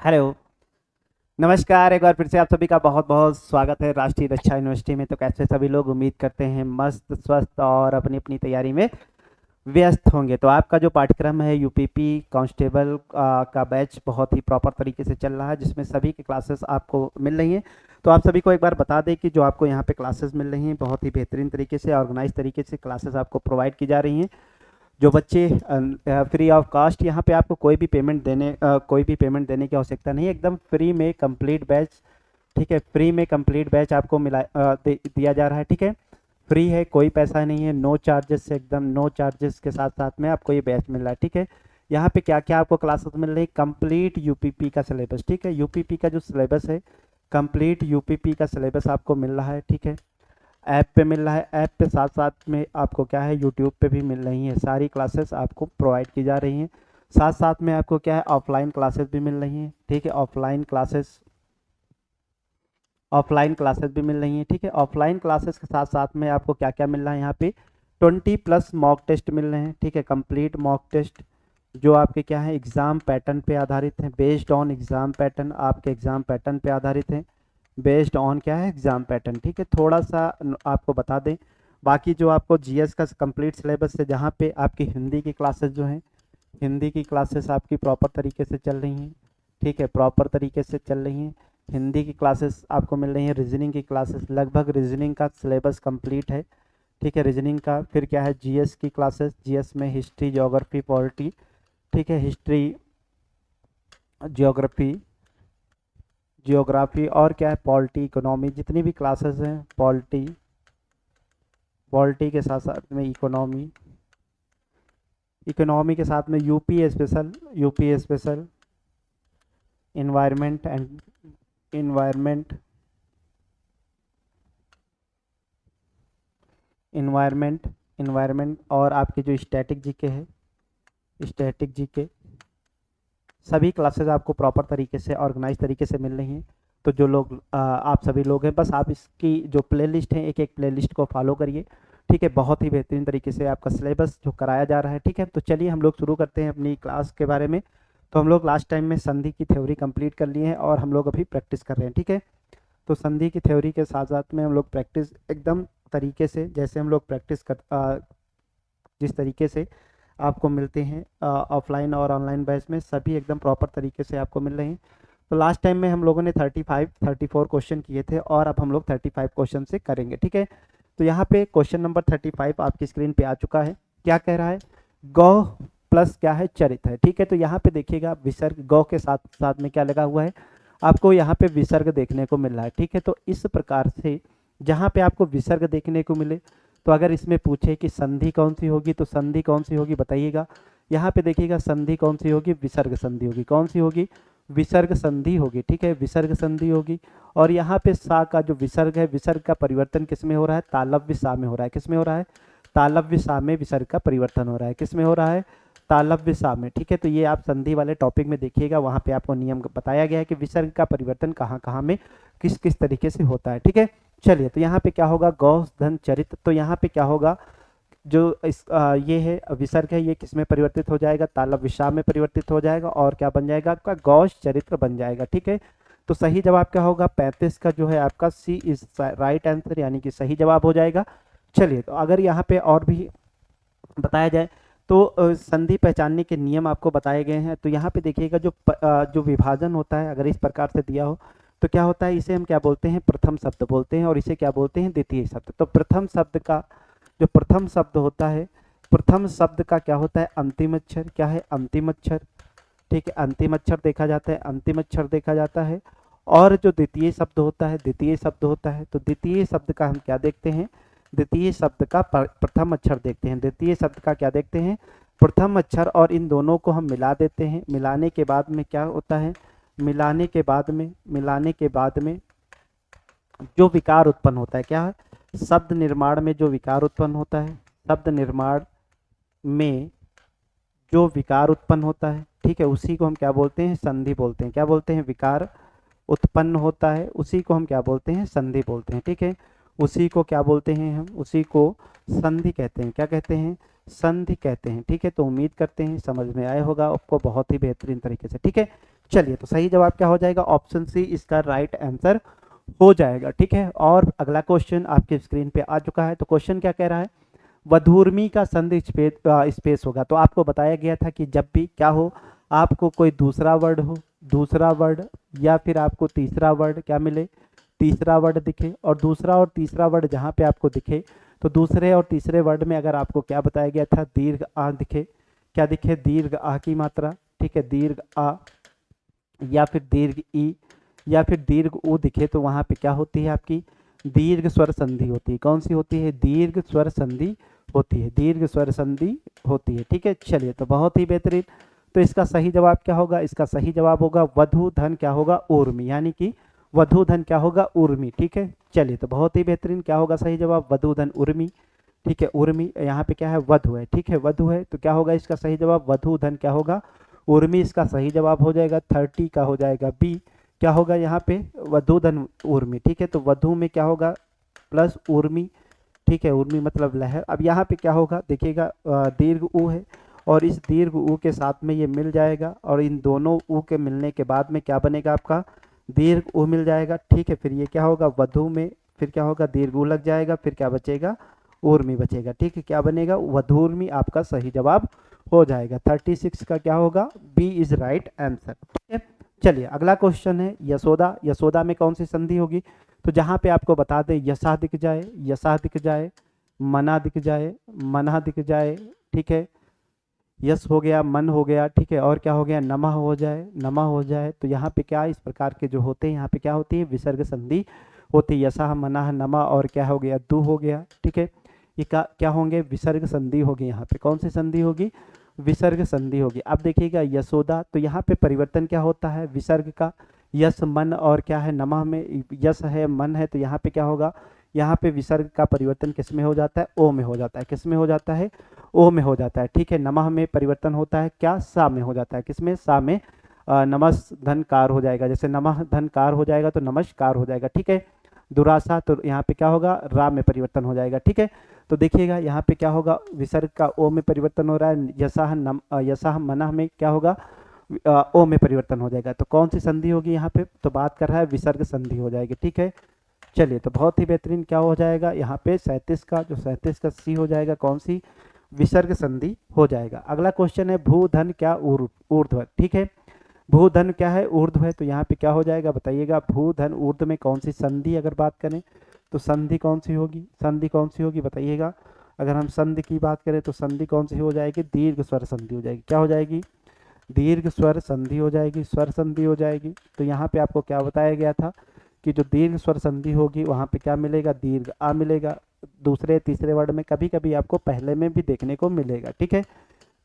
Hello. नमस्कार, एक बार फिर से आप सभी का बहुत बहुत स्वागत है राष्ट्रीय रक्षा यूनिवर्सिटी में। तो कैसे सभी लोग, उम्मीद करते हैं मस्त स्वस्थ और अपनी अपनी तैयारी में व्यस्त होंगे। तो आपका जो पाठ्यक्रम है यूपीपी कांस्टेबल का बैच बहुत ही प्रॉपर तरीके से चल रहा है, जिसमें सभी की क्लासेस आपको मिल रही हैं। तो आप सभी को एक बार बता दें कि जो आपको यहाँ पे क्लासेस मिल रही हैं, बहुत ही बेहतरीन तरीके से ऑर्गेनाइज तरीके से क्लासेस आपको प्रोवाइड की जा रही हैं। जो बच्चे फ्री ऑफ कास्ट, यहाँ पे आपको कोई भी पेमेंट देने की आवश्यकता नहीं है। एकदम फ्री में कंप्लीट बैच, ठीक है, फ्री में कंप्लीट बैच आपको दिया जा रहा है। ठीक है, फ्री है, कोई पैसा नहीं है, नो चार्जेस से, एकदम नो चार्जेस के साथ साथ में आपको ये बैच मिल रहा है। ठीक है, यहाँ पे क्या क्या आपको क्लासेस मिल रही है, कंप्लीट यूपीपी का सिलेबस। ठीक है, यूपीपी का जो सिलेबस है, कंप्लीट यूपीपी का सिलेबस आपको मिल रहा है। ठीक है, ऐप पे मिल रहा है, ऐप पे साथ साथ में आपको क्या है, यूट्यूब पे भी मिल रही हैं, सारी क्लासेस आपको प्रोवाइड की जा रही हैं। साथ साथ में आपको क्या है, ऑफलाइन क्लासेस भी मिल रही हैं। ठीक है, ऑफलाइन क्लासेस भी मिल रही हैं। ठीक है, ऑफलाइन क्लासेस के साथ साथ में आपको क्या क्या मिल रहा है, यहाँ पे 20+ मॉक टेस्ट मिल रहे हैं। ठीक है, कंप्लीट मॉक टेस्ट जो आपके क्या है, एग्ज़ाम पैटर्न पे आधारित हैं, बेस्ड ऑन एग्ज़ाम पैटर्न, आपके एग्ज़ाम पैटर्न पे आधारित हैं, बेस्ड ऑन क्या है, एग्ज़ाम पैटर्न। ठीक है, थोड़ा सा आपको बता दें, बाकी जो आपको जीएस का कंप्लीट सिलेबस है, जहाँ पे आपकी हिंदी की क्लासेस जो हैं, हिंदी की क्लासेस आपकी प्रॉपर तरीके से चल रही हैं। ठीक है, प्रॉपर तरीके से चल रही हैं, हिंदी की क्लासेस आपको मिल रही हैं। रीजनिंग की क्लासेस, लगभग रीजनिंग का सिलेबस कंप्लीट है। ठीक है, रीजनिंग का फिर क्या है, जीएस की क्लासेस, जीएस में हिस्ट्री, ज्योग्राफी, पॉलिटी। ठीक है, हिस्ट्री, ज्योग्राफी, जियोग्राफी और क्या है, पॉलिटी, इकोनॉमी, जितनी भी क्लासेस हैं, पॉलिटी, पॉलिटी के साथ साथ में इकोनॉमी, इकोनॉमी के साथ में UP special, environment and environment environment environment और आपकी जो स्टैटिक जीके है, स्टैटिक जीके, सभी क्लासेस आपको प्रॉपर तरीके से ऑर्गेनाइज तरीके से मिल रही हैं। तो जो लोग आप सभी लोग हैं, बस आप इसकी जो प्लेलिस्ट है, एक एक प्लेलिस्ट को फॉलो करिए। ठीक है, बहुत ही बेहतरीन तरीके से आपका सिलेबस जो कराया जा रहा है। ठीक है, तो चलिए हम लोग शुरू करते हैं अपनी क्लास के बारे में। तो हम लोग लास्ट टाइम में संधि की थ्योरी कंप्लीट कर लिए हैं और हम लोग अभी प्रैक्टिस कर रहे हैं। ठीक है, तो संधि की थ्योरी के साथ साथ में हम लोग प्रैक्टिस एकदम तरीके से, जैसे हम लोग जिस तरीके से आपको मिलते हैं ऑफलाइन और ऑनलाइन बैच में, सभी एकदम प्रॉपर तरीके से आपको मिल रहे हैं। तो लास्ट टाइम में हम लोगों ने 34 क्वेश्चन किए थे और अब हम लोग 35 क्वेश्चन से करेंगे। ठीक है, तो यहाँ पे क्वेश्चन नंबर 35 आपकी स्क्रीन पे आ चुका है। क्या कह रहा है, गौ प्लस क्या है, चरित है। ठीक है, तो यहाँ पे देखिएगा, विसर्ग गौ के साथ साथ में क्या लगा हुआ है, आपको यहाँ पे विसर्ग देखने को मिल रहा है। ठीक है, तो इस प्रकार से जहाँ पे आपको विसर्ग देखने को मिले, तो अगर इसमें पूछे कि संधि कौन सी होगी, तो संधि कौन सी होगी बताइएगा। यहाँ पे देखिएगा, संधि कौन सी होगी, विसर्ग संधि होगी। कौन सी होगी, विसर्ग संधि होगी। ठीक है, विसर्ग संधि होगी। और यहाँ पे सा का जो विसर्ग है, विसर्ग का परिवर्तन किस में हो रहा है, तालव्य सा में हो रहा है। किस में हो रहा है, तालव्य सा में विसर्ग का परिवर्तन हो रहा है। किस में हो रहा है, तालव्य सा में। ठीक है, तो ये आप संधि वाले टॉपिक में देखिएगा, वहाँ पे आपको नियम बताया गया है कि विसर्ग का परिवर्तन कहाँ कहाँ में किस किस तरीके से होता है। ठीक है, चलिए, तो यहाँ पे क्या होगा, गौ धन चरित। तो यहाँ पे क्या होगा, जो ये है विसर्ग है, ये किस में परिवर्तित हो जाएगा, तालव्य सा में परिवर्तित हो जाएगा और क्या बन जाएगा, आपका गौश चरित्र बन जाएगा। ठीक है, तो सही जवाब क्या होगा, 35 का जो है आपका सी इज राइट आंसर, यानी कि सही जवाब हो जाएगा। चलिए, तो अगर यहाँ पे और भी बताया जाए, तो संधि पहचानने के नियम आपको बताए गए हैं। तो यहाँ पे देखिएगा, जो विभाजन होता है, अगर इस प्रकार से दिया हो, तो क्या होता है, इसे हम क्या बोलते हैं, प्रथम शब्द बोलते हैं, और इसे क्या बोलते हैं, द्वितीय शब्द। तो प्रथम शब्द होता है, प्रथम शब्द का क्या होता है, अंतिम अक्षर। क्या है, अंतिम अक्षर। ठीक है, अंतिम अक्षर देखा जाता है, अंतिम अक्षर देखा जाता है। और जो द्वितीय शब्द होता है, द्वितीय शब्द होता है, तो द्वितीय शब्द का हम क्या देखते हैं, द्वितीय शब्द का प्रथम अक्षर देखते हैं। द्वितीय शब्द का क्या देखते हैं, प्रथम अक्षर। और इन दोनों को हम मिला देते हैं। मिलाने के बाद में क्या होता है, मिलाने के बाद में जो विकार उत्पन्न होता है, क्या है, शब्द निर्माण में जो विकार उत्पन्न होता है, शब्द निर्माण में जो विकार उत्पन्न होता है, ठीक है, उसी को हम क्या बोलते हैं, संधि बोलते हैं। क्या बोलते हैं, विकार उत्पन्न होता है, उसी को हम क्या बोलते हैं, संधि बोलते हैं। ठीक है, उसी को क्या बोलते हैं, हम उसी को संधि कहते हैं। क्या कहते हैं, संधि कहते हैं। ठीक है, तो उम्मीद करते हैं समझ में आया होगा आपको बहुत ही बेहतरीन तरीके से। ठीक है, चलिए, तो सही जवाब क्या हो जाएगा, ऑप्शन सी इसका राइट आंसर हो जाएगा। ठीक है, और अगला क्वेश्चन आपके स्क्रीन पे आ चुका है। तो क्वेश्चन क्या कह रहा है, वधूर्मी का संधि स्पेस होगा। तो आपको बताया गया था कि जब भी क्या हो, आपको कोई दूसरा वर्ड हो, दूसरा वर्ड या फिर आपको तीसरा वर्ड क्या मिले, तीसरा वर्ड दिखे, और दूसरा और तीसरा वर्ड जहाँ पे आपको दिखे, तो दूसरे और तीसरे वर्ड में अगर आपको क्या बताया गया था, दीर्घ आ दिखे, क्या दिखे, दीर्घ आ की मात्रा, ठीक है, दीर्घ आ या फिर दीर्घ ई या फिर दीर्घ ऊ दिखे, तो वहाँ पे क्या होती है, आपकी दीर्घ स्वर संधि होती है। कौन सी होती है, दीर्घ स्वर संधि होती है, दीर्घ स्वर संधि होती है। ठीक है, चलिए, तो बहुत ही बेहतरीन। तो इसका सही जवाब क्या होगा, इसका सही जवाब होगा वधु धन क्या होगा, ऊर्मी, यानी कि वधु धन क्या होगा, ऊर्मी। ठीक है, चलिए, तो बहुत ही बेहतरीन, क्या होगा सही जवाब, वधु धन ऊर्मी। ठीक है, ऊर्मी यहाँ पे क्या है, वधु है। ठीक है, वधु है, तो क्या होगा इसका सही जवाब, वधु धन क्या होगा, ऊर्मी, इसका सही जवाब हो जाएगा 30 का हो जाएगा बी। क्या होगा यहाँ पे, वधु धन ऊर्मी। ठीक है, तो वधु में क्या होगा, प्लस ऊर्मी। ठीक है, ऊर्मी मतलब लहर। अब यहाँ पे क्या होगा, देखिएगा दीर्घ ऊ है, और इस दीर्घ ऊ के साथ में ये मिल जाएगा, और इन दोनों ऊ के मिलने के बाद में क्या बनेगा आपका, दीर्घ ऊ मिल जाएगा। ठीक है, फिर ये क्या होगा, वधु में फिर क्या होगा, दीर्घ ऊ लग जाएगा, फिर क्या बचेगा, ऊर्मी बचेगा। ठीक है, क्या बनेगा, वधूर्मी आपका सही जवाब हो जाएगा। 36 का क्या होगा, बी इज राइट आंसर। ठीक है, चलिए, अगला क्वेश्चन है यशोदा। यशोदा में कौन सी संधि होगी, तो जहाँ पे आपको बता दें, यशा दिख जाए, यशा दिख जाए, मना दिख जाए, मना दिख जाए। ठीक है, यश हो गया, मन हो गया। ठीक है, और क्या हो गया, नमः हो जाए, नमः हो जाए, तो यहाँ पे क्या इस प्रकार के जो होते हैं, यहाँ पे क्या होती है, विसर्ग संधि होती है। यशा मना नमः, और क्या हो गया, दु हो गया। ठीक है, ये क्या होंगे, विसर्ग संधि होगी। यहाँ पे कौन सी संधि होगी, विसर्ग संधि होगी। अब देखिएगा यशोदा, तो यहाँ पे परिवर्तन क्या होता है, विसर्ग का, यश मन और क्या है, नमः में यश है, मन है, तो यहाँ पे क्या होगा, यहाँ पे विसर्ग का परिवर्तन किस में हो जाता है, ओ में हो जाता है। किस में हो जाता है, ओ में हो जाता है। ठीक है, नमः में परिवर्तन होता है क्या, सा में हो जाता है। किसमें, सा में, नमस धन कार हो जाएगा, जैसे नमः धन कार हो जाएगा तो नमस्कार हो जाएगा। ठीक है, दुरासा, तो यहाँ पे क्या होगा, रा में परिवर्तन हो जाएगा। ठीक है, तो देखिएगा यहाँ पे क्या होगा, विसर्ग का ओ में परिवर्तन हो रहा है, यसाह मना में क्या होगा, ओ में परिवर्तन हो जाएगा। तो कौन सी संधि होगी यहाँ पे, तो बात कर रहा है विसर्ग संधि हो जाएगी। ठीक है, चलिए, तो बहुत ही बेहतरीन, क्या हो जाएगा यहाँ पे 37 का, जो 37 का सी हो जाएगा, कौन सी, विसर्ग संधि हो जाएगा। अगला क्वेश्चन है भूधन क्या ऊर्ध्व। ठीक है, भूधन क्या है, ऊर्ध्व है, तो यहाँ पे क्या हो जाएगा बताइएगा, भूधन ऊर्ध्व में कौन सी संधि अगर बात करें, तो संधि कौन सी होगी, संधि कौन सी होगी बताइएगा। अगर हम संधि की बात करें तो संधि कौन सी हो जाएगी, दीर्घ स्वर संधि हो जाएगी। क्या हो जाएगी, दीर्घ स्वर संधि हो जाएगी, स्वर संधि हो जाएगी। तो यहाँ पे आपको क्या बताया गया था कि जो दीर्घ स्वर संधि होगी वहाँ पे क्या मिलेगा, दीर्घ आ मिलेगा। दूसरे तीसरे वर्ड में कभी कभी आपको पहले में भी देखने को मिलेगा। ठीक है,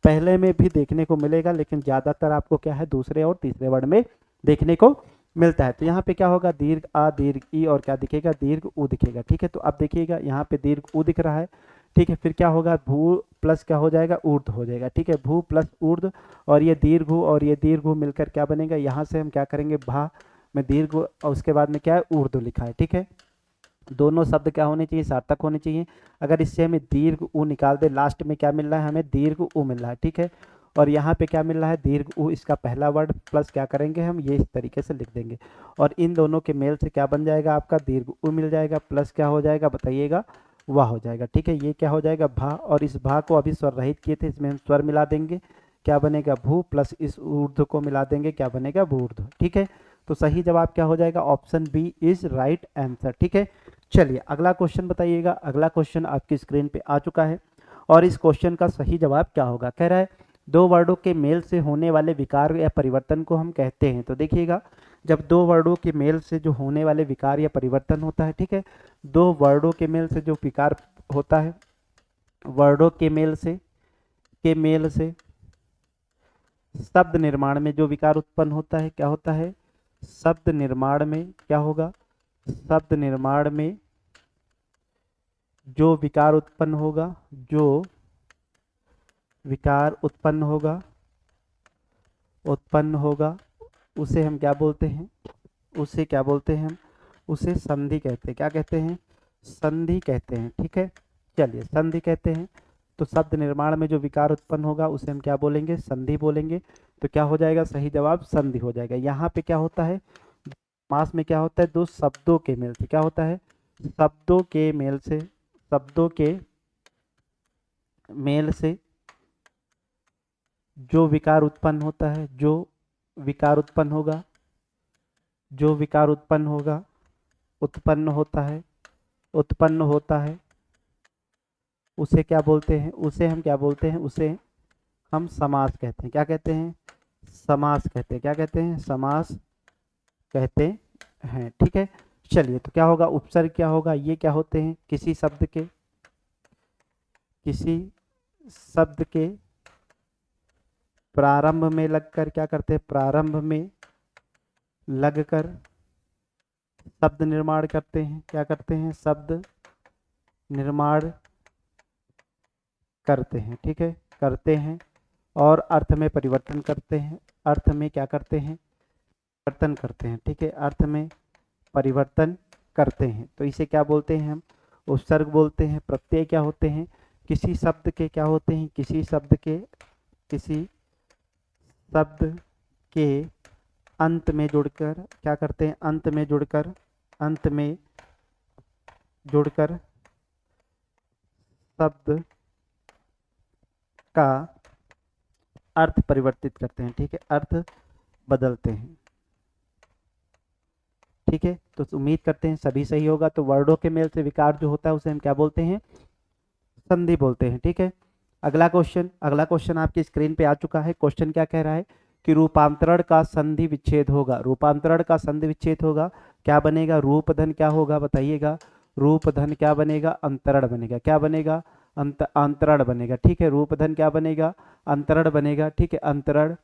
पहले में भी देखने को मिलेगा, लेकिन ज़्यादातर आपको क्या है, दूसरे और तीसरे वर्ड में देखने को मिलता है। तो यहाँ पे क्या होगा, दीर्घ आ, दीर्घ ई, और क्या दिखेगा, दीर्घ ऊ दिखेगा। ठीक है, तो अब देखिएगा यहाँ पे दीर्घ ऊ दिख रहा है। ठीक है, फिर क्या होगा, भू प्लस क्या हो जाएगा, ऊर्ध्व हो जाएगा। ठीक है, भू प्लस ऊर्ध्व, और ये दीर्घ और ये दीर्घ मिलकर क्या बनेगा, यहाँ से हम क्या करेंगे, भा में दीर्घ और उसके बाद में क्या है, ऊर्ध्व लिखा है। ठीक है, दोनों शब्द क्या होने चाहिए, सार्थक होने चाहिए। अगर इससे हमें दीर्घ ऊ निकाल दे, लास्ट में क्या मिल रहा है, हमें दीर्घ ऊ मिल रहा है। ठीक है, और यहाँ पे क्या मिल रहा है, दीर्घ ऊ, इसका पहला वर्ड प्लस क्या करेंगे हम, ये इस तरीके से लिख देंगे, और इन दोनों के मेल से क्या बन जाएगा, आपका दीर्घ ऊ मिल जाएगा, प्लस क्या हो जाएगा बताइएगा, वाह हो जाएगा। ठीक है, ये क्या हो जाएगा, भा, और इस भा को अभी स्वर रहित किए थे, इसमें हम स्वर मिला देंगे, क्या बनेगा, भू, प्लस इस ऊर्ध्व को मिला देंगे, क्या बनेगा, भूर्ध्व। ठीक है, तो सही जवाब क्या हो जाएगा, option B is right answer. ठीक है, चलिए, अगला क्वेश्चन बताइएगा। अगला क्वेश्चन आपकी स्क्रीन पे आ चुका है, और इस क्वेश्चन का सही जवाब क्या होगा, कह रहा है दो वर्डों के मेल से होने वाले विकार या परिवर्तन को हम कहते हैं। तो देखिएगा, जब दो वर्डों के मेल से जो होने वाले विकार या परिवर्तन होता है, ठीक है, दो वर्डों के मेल से जो विकार होता है, वर्डों के मेल से शब्द निर्माण में जो विकार उत्पन्न होता है, क्या होता है, शब्द निर्माण में क्या होगा, शब्द निर्माण में जो विकार उत्पन्न होगा, जो विकार उत्पन्न होगा उसे हम क्या बोलते हैं, उसे क्या बोलते हैं हम, उसे संधि कहते हैं। क्या कहते हैं, संधि कहते हैं। ठीक है, चलिए, संधि कहते हैं। तो शब्द निर्माण में जो विकार उत्पन्न होगा उसे हम क्या बोलेंगे, संधि बोलेंगे। तो क्या हो जाएगा, सही जवाब संधि हो जाएगा। यहाँ पे क्या होता है, समास में क्या होता है, दो शब्दों के मेल से क्या होता है, शब्दों के मेल से, शब्दों के मेल से जो विकार उत्पन्न होता है, जो विकार उत्पन्न होगा, जो विकार उत्पन्न होगा, उत्पन्न होता है, उत्पन्न होता है, उसे क्या बोलते हैं, उसे हम क्या बोलते हैं, उसे हम समास कहते हैं। क्या कहते हैं, समास कहते हैं। क्या कहते हैं, समास कहते हैं। ठीक है, चलिए तो क्या होगा, उपसर्ग क्या होगा, ये क्या होते हैं, किसी शब्द के, किसी शब्द के प्रारंभ में लगकर क्या करते हैं, प्रारंभ में लगकर शब्द निर्माण करते हैं। क्या करते हैं, शब्द निर्माण करते हैं। ठीक है, करते हैं और अर्थ में परिवर्तन करते हैं। अर्थ में क्या करते हैं, परिवर्तन करते हैं। ठीक है, अर्थ में परिवर्तन करते हैं। तो इसे क्या बोलते हैं हम, उपसर्ग बोलते हैं। प्रत्यय क्या होते हैं, किसी शब्द के क्या होते हैं, किसी शब्द के, किसी शब्द के अंत में जुड़कर क्या करते हैं, अंत में जुड़कर, अंत में जुड़कर शब्द का अर्थ परिवर्तित करते हैं। ठीक है, अर्थ बदलते हैं। ठीक है, तो उम्मीद करते हैं सभी सही होगा। तो वर्डों के मेल से विकार जो होता है उसे हम क्या बोलते हैं, संधि बोलते हैं। ठीक है, अगला क्वेश्चन, अगला क्वेश्चन आपकी स्क्रीन पे आ चुका है। क्वेश्चन क्या कह रहा है कि रूपांतरण का संधि विच्छेद होगा। रूपांतरण का संधि विच्छेद होगा, क्या बनेगा, रूप धन क्या होगा बताइएगा, रूप धन क्या बनेगा, अंतरण बनेगा। क्या बनेगा, अंतरण बनेगा। ठीक है, रूप धन क्या बनेगा, अंतरण बनेगा। ठीक है, अंतरण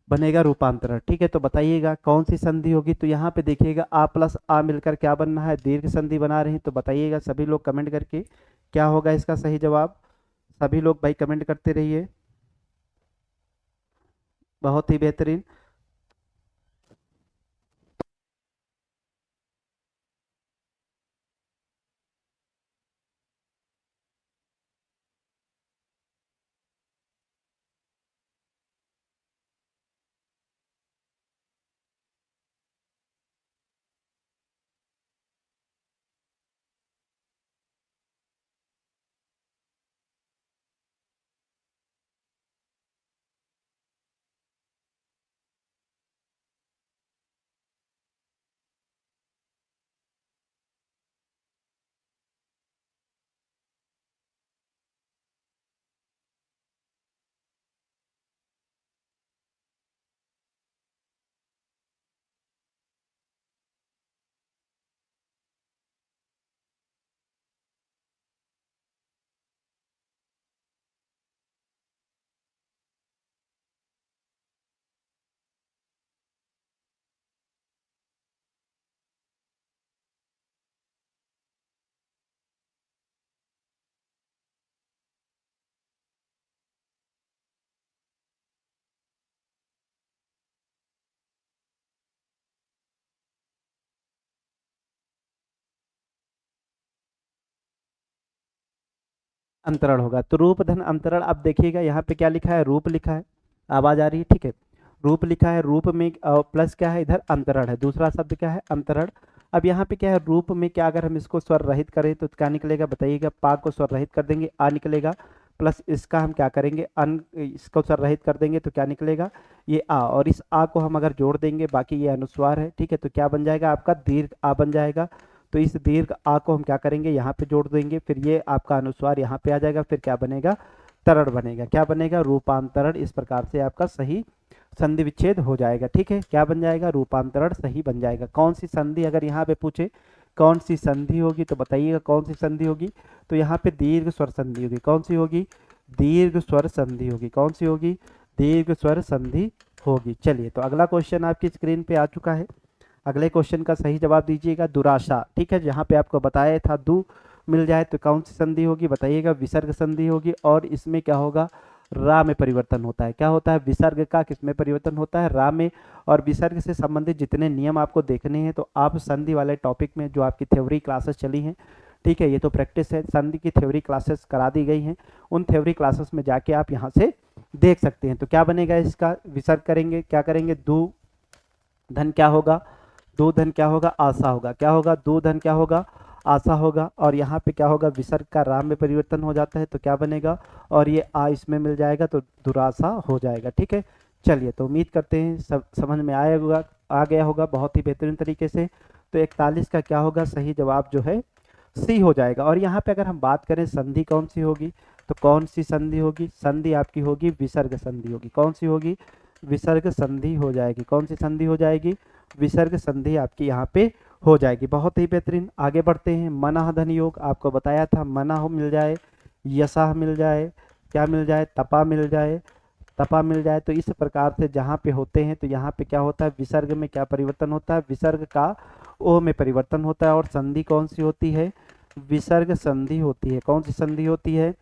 बनेगा रूपांतरण। ठीक है, तो बताइएगा कौन सी संधि होगी। तो यहाँ पे देखिएगा आ प्लस आ मिलकर क्या बनना है, दीर्घ संधि बना रहे हैं। तो बताइएगा सभी लोग कमेंट करके क्या होगा इसका सही जवाब। सभी लोग भाई कमेंट करते रहिए, बहुत ही बेहतरीन। अंतरण होगा। तो रूप धन अंतरण, अब देखिएगा यहाँ पे क्या लिखा है, रूप लिखा है, आवाज आ रही है। ठीक है, रूप लिखा है, रूप में प्लस क्या है, इधर अंतरण है, दूसरा शब्द क्या है, अंतरण। अब यहाँ पे क्या है, रूप में क्या, अगर हम इसको स्वर रहित करें तो क्या निकलेगा बताइएगा, पा को स्वर रहित कर देंगे आ निकलेगा, प्लस इसका हम क्या करेंगे, अन, इसको स्वर रहित कर देंगे तो क्या निकलेगा, ये आ, और इस आ को हम अगर जोड़ देंगे, बाकी ये अनुस्वार है। ठीक है, तो क्या बन जाएगा आपका, दीर्घ आ बन जाएगा। तो इस दीर्घ आ को हम क्या करेंगे, यहाँ पे जोड़ देंगे, फिर ये आपका अनुस्वार यहाँ पे आ जाएगा, फिर क्या बनेगा, तरण बनेगा। क्या बनेगा, रूपांतरण। इस प्रकार से आपका सही संधि विच्छेद हो जाएगा। ठीक है, क्या बन जाएगा, रूपांतरण सही बन जाएगा। कौन सी संधि, अगर यहाँ पे पूछे कौन सी संधि होगी तो बताइएगा कौन सी संधि होगी। तो यहाँ पे दीर्घ स्वर संधि होगी। कौन सी होगी, दीर्घ स्वर संधि होगी। कौन सी होगी, दीर्घ स्वर संधि होगी। चलिए, तो अगला क्वेश्चन आपकी स्क्रीन पे आ चुका है। अगले क्वेश्चन का सही जवाब दीजिएगा, दुराशा। ठीक है, जहाँ पे आपको बताया था दु मिल जाए तो कौन सी संधि होगी बताइएगा, विसर्ग संधि होगी। और इसमें क्या होगा, रा में परिवर्तन होता है। क्या होता है, विसर्ग का किस में परिवर्तन होता है, रा में। और विसर्ग से संबंधित जितने नियम आपको देखने हैं तो आप संधि वाले टॉपिक में जो आपकी थ्योरी क्लासेस चली हैं ठीक है, ये तो प्रैक्टिस है, संधि की थ्योरी क्लासेस करा दी गई हैं, उन थ्योरी क्लासेस में जाके आप यहाँ से देख सकते हैं। तो क्या बनेगा इसका, विसर्ग करेंगे, क्या करेंगे, दू धन क्या होगा, दो धन क्या होगा, आशा होगा, क्या होगा, दो धन क्या होगा, आशा होगा, और यहाँ पे क्या होगा, विसर्ग का राम में परिवर्तन हो जाता है तो क्या बनेगा, और ये आ इसमें मिल जाएगा तो दुराशा हो जाएगा। ठीक है, चलिए, तो उम्मीद करते हैं सब समझ में आया होगा, आ गया होगा बहुत ही बेहतरीन तरीके से। तो 41 का क्या होगा, सही जवाब जो है सी हो जाएगा। और यहाँ पे अगर हम बात करें संधि कौन सी होगी, तो कौन सी संधि होगी, संधि आपकी होगी विसर्ग संधि होगी। कौन सी होगी, विसर्ग संधि हो जाएगी। कौन सी संधि हो जाएगी, विसर्ग संधि आपकी यहाँ पे हो जाएगी। बहुत ही बेहतरीन, आगे बढ़ते हैं। मनाह धन योग आपको बताया था, मनाह मिल जाए, यशाह मिल जाए, क्या मिल जाए, तपा मिल जाए, तपा मिल जाए। तो इस प्रकार से जहाँ पे होते हैं तो यहाँ पे क्या होता है, विसर्ग में क्या परिवर्तन होता है, विसर्ग का ओ में परिवर्तन होता है। और संधि कौन सी होती है, विसर्ग संधि होती है। कौन सी संधि होती है,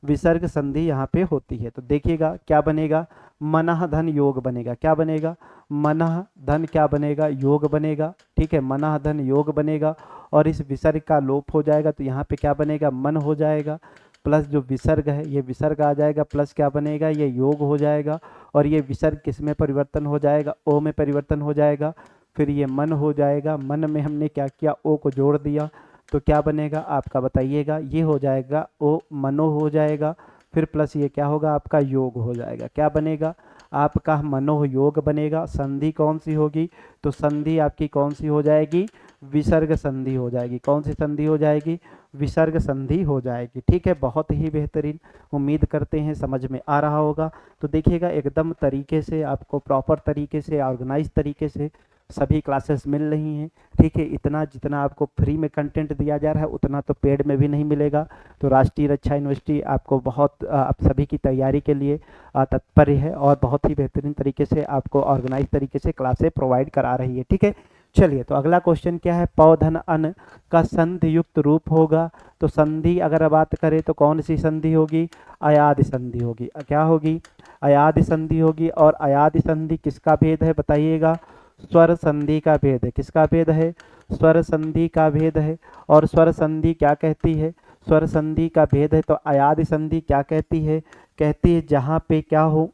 विसर्ग संधि यहाँ पे होती है। तो देखिएगा क्या बनेगा, मनः धन योग बनेगा। क्या बनेगा, मनः धन क्या बनेगा, योग बनेगा। ठीक है, मनः धन योग बनेगा और इस विसर्ग का लोप हो जाएगा तो यहाँ पे क्या बनेगा, मन हो जाएगा, प्लस जो विसर्ग है ये विसर्ग आ जाएगा, प्लस क्या बनेगा, ये योग हो जाएगा। और ये विसर्ग किस में परिवर्तन हो जाएगा, ओ में परिवर्तन हो जाएगा। फिर ये मन हो जाएगा, मन में हमने क्या किया, ओ को जोड़ दिया तो क्या बनेगा आपका, बताइएगा, ये हो जाएगा ओ मनो हो जाएगा। फिर प्लस ये क्या होगा आपका, योग हो जाएगा। क्या बनेगा आपका, मनोयोग बनेगा। संधि कौन सी होगी, तो संधि आपकी कौन सी हो जाएगी, विसर्ग संधि हो जाएगी। कौन सी संधि हो जाएगी, विसर्ग संधि हो जाएगी। ठीक है, बहुत ही बेहतरीन, उम्मीद करते हैं समझ में आ रहा होगा। तो देखिएगा एकदम तरीके से आपको प्रॉपर तरीके से ऑर्गेनाइज तरीके से सभी क्लासेस मिल रही हैं। ठीक है, इतना जितना आपको फ्री में कंटेंट दिया जा रहा है उतना तो पेड में भी नहीं मिलेगा। तो राष्ट्रीय रक्षा यूनिवर्सिटी आपको बहुत आप सभी की तैयारी के लिए तत्पर है और बहुत ही बेहतरीन तरीके से आपको ऑर्गेनाइज तरीके से क्लासेस प्रोवाइड करा रही है। ठीक है, चलिए, तो अगला क्वेश्चन क्या है, पौधन अन का संधि युक्त रूप होगा। तो संधि अगर बात करें तो कौन सी संधि होगी, अयादि संधि होगी। क्या होगी, अयादि संधि होगी। और अयादि संधि किसका भेद है, बताइएगा, स्वर संधि का भेद है। किसका भेद है, स्वर संधि का भेद है। और स्वर संधि क्या कहती है, स्वर संधि का भेद है। तो अयादि संधि क्या कहती है, कहती है जहाँ पे क्या हो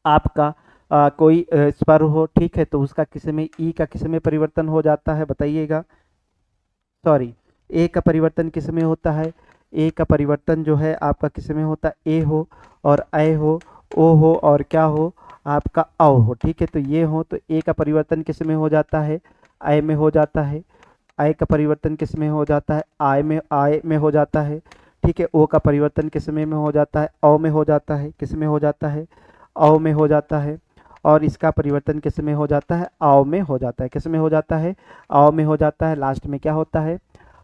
आपका कोई स्वर हो, ठीक है, तो उसका किस में, ई का किस में परिवर्तन हो जाता है, बताइएगा, सॉरी, ए का परिवर्तन किस में होता है, ए का परिवर्तन जो है आपका किस में होता है, ए हो और ऐ हो, ओ हो और क्या हो आपका औ हो। ठीक है, तो ये हो तो ए का परिवर्तन किस में हो जाता है, ऐ में हो जाता है। ऐ का परिवर्तन किस में हो जाता है, आय में हो जाता है। ठीक है, ओ का परिवर्तन किस में हो जाता है, औ में हो जाता है। किस में हो जाता है, औ में हो जाता है। और इसका परिवर्तन किस में हो जाता है, आओ में हो जाता है। किस में हो जाता है, आओ में हो जाता है। लास्ट में क्या होता है,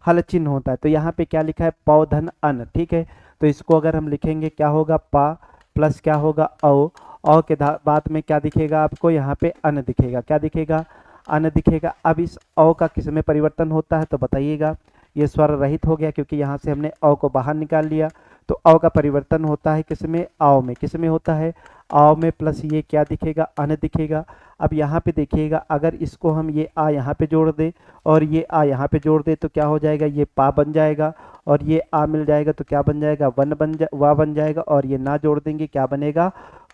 हल चिन्ह होता है। तो यहाँ पे क्या लिखा है, पौधन अन। ठीक है, तो इसको अगर हम लिखेंगे क्या होगा, पा प्लस क्या होगा, औ के बाद में क्या दिखेगा आपको, यहाँ पे अन दिखेगा। क्या दिखेगा, अन दिखेगा। अब इस औ का किस में परिवर्तन होता है, तो बताइएगा, ये स्वर रहित हो गया क्योंकि यहाँ से हमने औ को बाहर निकाल लिया। तो औ का परिवर्तन होता है किस में, आओ में। किस में होता है, आओ में, प्लस ये क्या दिखेगा, अन दिखेगा। अब यहाँ पे देखिएगा, अगर इसको हम ये आ यहाँ पे जोड़ दें और ये आ यहाँ पे जोड़ दें तो क्या हो जाएगा, ये पा बन जाएगा। और ये आ मिल जाएगा तो क्या बन जाएगा, वा बन जाएगा। और ये ना जोड़ देंगे क्या बनेगा,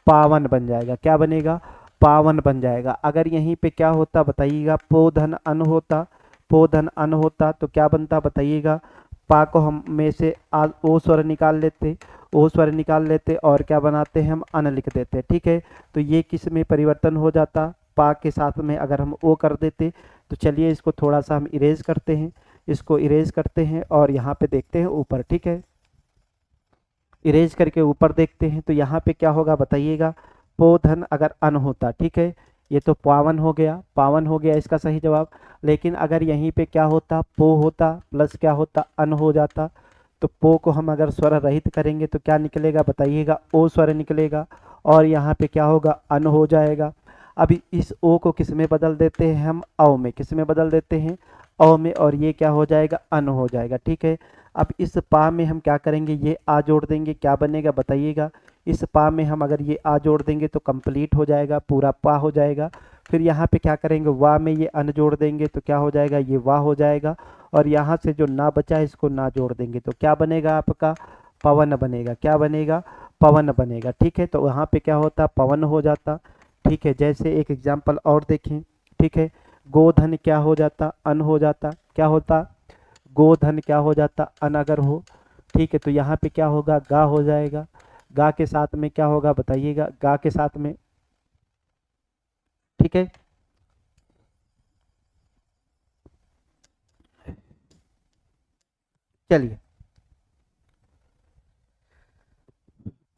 पावन बन जाएगा। क्या बनेगा, पावन बन जाएगा। अगर यहीं पे क्या होता बताइएगा, पोधन अन होता, पोधन अन होता तो क्या बनता बताइएगा, पा को हम में से ओ स्वर निकाल लेते, ओ स्वर निकाल लेते और क्या बनाते हैं हम, अन लिख देते। ठीक है, तो ये किस में परिवर्तन हो जाता, पा के साथ में अगर हम ओ कर देते। तो चलिए इसको थोड़ा सा हम इरेज करते हैं, इसको इरेज करते हैं और यहाँ पे देखते हैं ऊपर। ठीक है, इरेज करके ऊपर देखते हैं तो यहाँ पे क्या होगा बताइएगा, पोधन अगर अन होता, ठीक है, ये तो पावन हो गया, पावन हो गया इसका सही जवाब। लेकिन अगर यहीं पे क्या होता, पो होता प्लस क्या होता, अन हो जाता। तो पो को हम अगर स्वर रहित करेंगे तो क्या निकलेगा बताइएगा, ओ स्वर निकलेगा। और यहाँ पे क्या होगा, अन हो जाएगा। अब इस ओ को किस में बदल देते हैं हम, औ में। किस में बदल देते हैं, औ में। और ये क्या हो जाएगा, अन हो जाएगा। ठीक है, अब इस पा में हम क्या करेंगे, ये आ जोड़ देंगे, क्या बनेगा बताइएगा। इस पा में हम अगर ये आ जोड़ देंगे तो कंप्लीट हो जाएगा, पूरा पा हो जाएगा। फिर यहाँ पे क्या करेंगे, वा में ये अन जोड़ देंगे तो क्या हो जाएगा, ये वाह हो जाएगा। और यहाँ से जो ना बचा है इसको ना जोड़ देंगे तो क्या बनेगा आपका, पवन बनेगा। क्या बनेगा, पवन बनेगा। ठीक है, तो यहाँ पे क्या होता, पवन हो जाता। ठीक है, जैसे एक एग्जाम्पल और देखें। ठीक है, गोधन क्या हो जाता, अन हो जाता। क्या होता, गोधन क्या हो जाता, अन अगर हो। ठीक है, तो यहाँ पे क्या होगा, गा हो जाएगा। गा के साथ में क्या होगा बताइएगा, गा के साथ में। ठीक है, चलिए,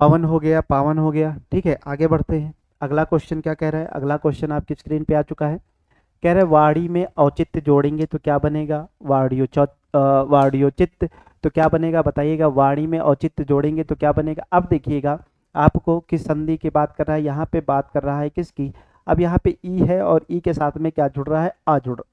पवन हो गया, पावन हो गया। ठीक है, आगे बढ़ते हैं। अगला क्वेश्चन क्या कह रहा है, अगला क्वेश्चन आपकी स्क्रीन पे आ चुका है। कह रहे वाड़ी में औचित्य जोड़ेंगे तो क्या बनेगा, वाड़ियोचित्त। तो क्या बनेगा बताइएगा, वाणी में औचित्य जोड़ेंगे तो क्या बनेगा। अब देखिएगा आपको किस संधि की बात कर रहा है, यहाँ पे बात कर रहा है किसकी। अब यहाँ पे ई है और ई के साथ में क्या जुड़ रहा है,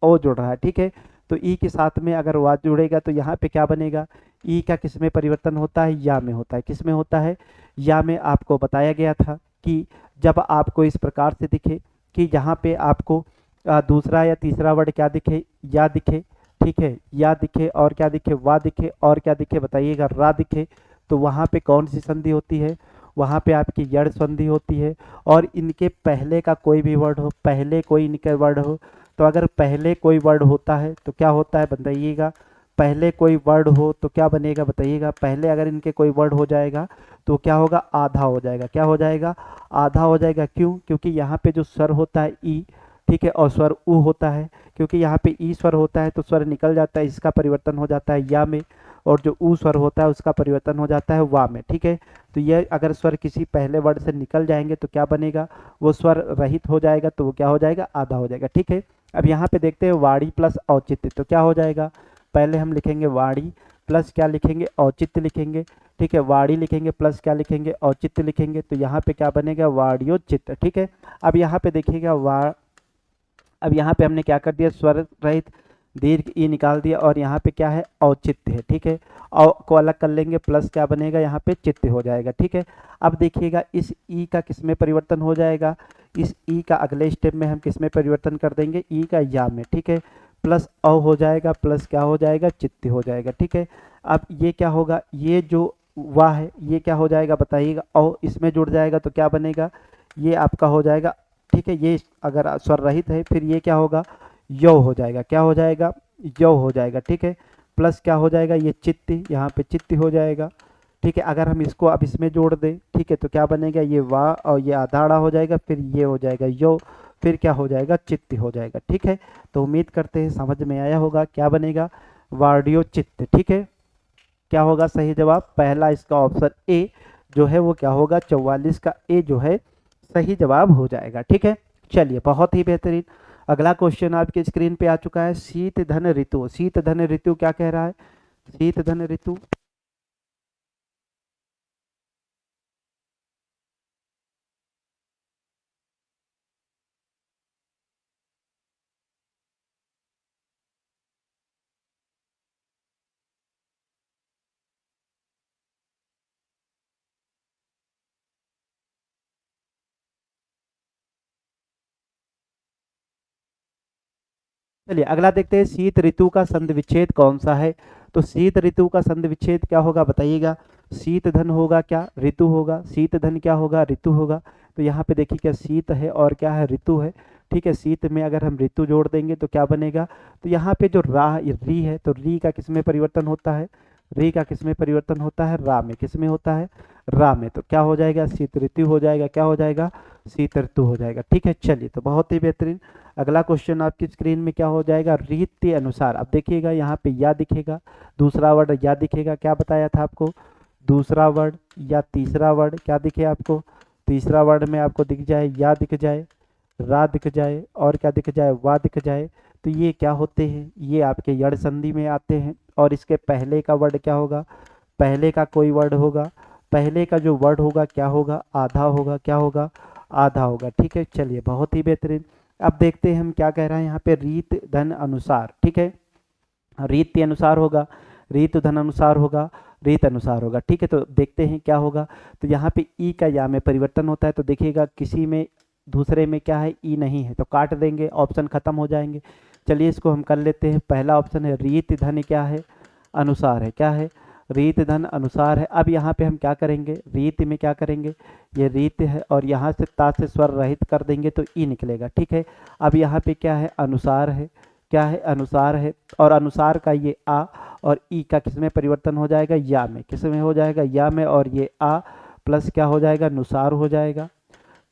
ओ जुड़ रहा है। ठीक है, तो ई के साथ में अगर वा जुड़ेगा तो यहाँ पे क्या बनेगा, ई का किस में परिवर्तन होता है, या में होता है। किस में होता है, या में। आपको बताया गया था कि जब आपको इस प्रकार से दिखे कि जहाँ पे आपको दूसरा या तीसरा वर्ड क्या दिखे, या दिखे। ठीक है, या दिखे और क्या दिखे, वा दिखे और क्या दिखे बताइएगा, रा दिखे। तो वहाँ पे कौन सी संधि होती है, वहाँ पे आपकी यड़ संधि होती है। और इनके पहले का कोई भी वर्ड हो, पहले कोई इनके वर्ड हो, तो अगर पहले कोई वर्ड होता है तो क्या होता है बताइएगा, पहले कोई वर्ड हो तो क्या बनेगा बताइएगा, पहले अगर इनके कोई वर्ड हो जाएगा तो क्या होगा, आधा हो जाएगा। क्या हो जाएगा, आधा हो जाएगा। क्यों, क्योंकि यहाँ पे जो स्वर होता है ई, ठीक है, और स्वर उ होता है। क्योंकि यहाँ पे ई स्वर होता है तो स्वर निकल जाता है, इसका परिवर्तन हो जाता है या में। और जो उ स्वर होता है उसका परिवर्तन हो जाता है वा में। ठीक है, तो ये अगर स्वर किसी पहले वर्ड से निकल जाएंगे तो क्या बनेगा, वो स्वर रहित हो जाएगा तो वो क्या हो जाएगा, आधा हो जाएगा। ठीक है, अब यहाँ पे देखते हैं वाणी प्लस औचित्य तो क्या हो जाएगा। पहले हम लिखेंगे वाणी प्लस क्या लिखेंगे, औचित्य लिखेंगे। ठीक है, वाणी लिखेंगे प्लस क्या लिखेंगे, औचित्य लिखेंगे। तो यहाँ पे क्या बनेगा, वाणियोचित्त। ठीक है, अब यहाँ पे देखिएगा अब यहाँ पे हमने क्या कर दिया, स्वर रहित दीर्घ ई निकाल दिया और यहाँ पे क्या है, औचित्य है। ठीक है, औ को अलग कर लेंगे, प्लस क्या बनेगा, यहाँ पे चित्त हो जाएगा। ठीक है, अब देखिएगा इस ई का किस में परिवर्तन हो जाएगा, इस ई का अगले स्टेप में हम किस में परिवर्तन कर देंगे, ई का या में। ठीक है, प्लस औ हो जाएगा, प्लस क्या हो जाएगा, चित्त हो जाएगा। ठीक है, अब ये क्या होगा, ये जो वाह है ये क्या हो जाएगा बताइएगा, औ इसमें जुड़ जाएगा तो क्या बनेगा, ये आपका हो जाएगा। ठीक है, ये अगर स्वर रहित है फिर ये क्या होगा, यो हो जाएगा। क्या हो जाएगा, यो हो जाएगा। ठीक है, प्लस क्या हो जाएगा, ये चित्ती, यहाँ पे चित्ती हो जाएगा। ठीक है, अगर हम इसको अब इसमें जोड़ दें, ठीक है, तो क्या बनेगा, ये वाह और ये आधाड़ा हो जाएगा, फिर ये हो जाएगा यो, फिर क्या हो जाएगा, चित्ती हो जाएगा। ठीक है, तो उम्मीद करते हैं समझ में आया होगा। क्या बनेगा, वार्डियो चित्त। ठीक है, क्या होगा सही जवाब, पहला इसका ऑप्शन ए जो है वो क्या होगा, 44 का ए जो है सही जवाब हो जाएगा। ठीक है, चलिए बहुत ही बेहतरीन। अगला क्वेश्चन आपके स्क्रीन पे आ चुका है, शीत धन ऋतु। शीत धन ऋतु क्या कह रहा है, शीत धन ऋतु। चलिए अगला देखते हैं, शीत ऋतु का संधि विच्छेद कौन सा है। तो शीत ऋतु का संधि विच्छेद क्या होगा बताइएगा, शीत धन होगा क्या, ऋतु होगा। शीत धन क्या होगा, ऋतु होगा। तो यहाँ पे देखिए क्या शीत है और क्या है, ऋतु है। ठीक है, शीत में अगर हम ऋतु जोड़ देंगे तो क्या बनेगा, तो यहाँ पे जो रा री है तो री का किस में परिवर्तन होता है, री का किस में परिवर्तन होता है, रा में। किस में होता है, रा में। तो क्या हो जाएगा, शीत ऋतु हो जाएगा। क्या हो जाएगा, शीत ऋतु हो जाएगा। ठीक है, चलिए तो बहुत ही बेहतरीन। अगला क्वेश्चन आपकी स्क्रीन में क्या हो जाएगा, रीति अनुसार। अब देखिएगा यहाँ पे या दिखेगा, दूसरा वर्ड या दिखेगा। क्या बताया था आपको, दूसरा वर्ड या तीसरा वर्ड क्या दिखे आपको, तीसरा वर्ड में आपको दिख जाए या दिख जाए, रा दिख जाए और क्या दिख जाए, वा दिख जाए। तो ये क्या होते हैं, ये आपके यड़ संधि में आते हैं। और इसके पहले का वर्ड क्या होगा, पहले का कोई वर्ड होगा, पहले का जो वर्ड होगा क्या होगा, आधा होगा। क्या होगा, आधा होगा। ठीक है, चलिए बहुत ही बेहतरीन। अब देखते हैं हम क्या कह रहे हैं यहाँ पे, रीत धन अनुसार। ठीक है, रीत के अनुसार होगा, रीत धन अनुसार होगा, रीत अनुसार होगा। ठीक है, तो देखते हैं क्या होगा। तो यहाँ पे ई का या में परिवर्तन होता है। तो देखिएगा किसी में दूसरे में क्या है ई नहीं है, तो काट देंगे, ऑप्शन खत्म हो जाएंगे। चलिए इसको हम कर लेते हैं। पहला ऑप्शन है रीत धन क्या है, अनुसार है, क्या है, रीत धन अनुसार है। अब यहाँ पे हम क्या करेंगे, रीत में क्या करेंगे, ये रीत है और यहाँ से ता से स्वर रहित कर देंगे तो ई निकलेगा, ठीक है। अब यहाँ पे क्या है, अनुसार है, क्या है, अनुसार है, और अनुसार का ये आ और ई का किस में परिवर्तन हो जाएगा, या में, किस में हो जाएगा, या में, और ये आ प्लस क्या हो जाएगा, नुसार हो जाएगा,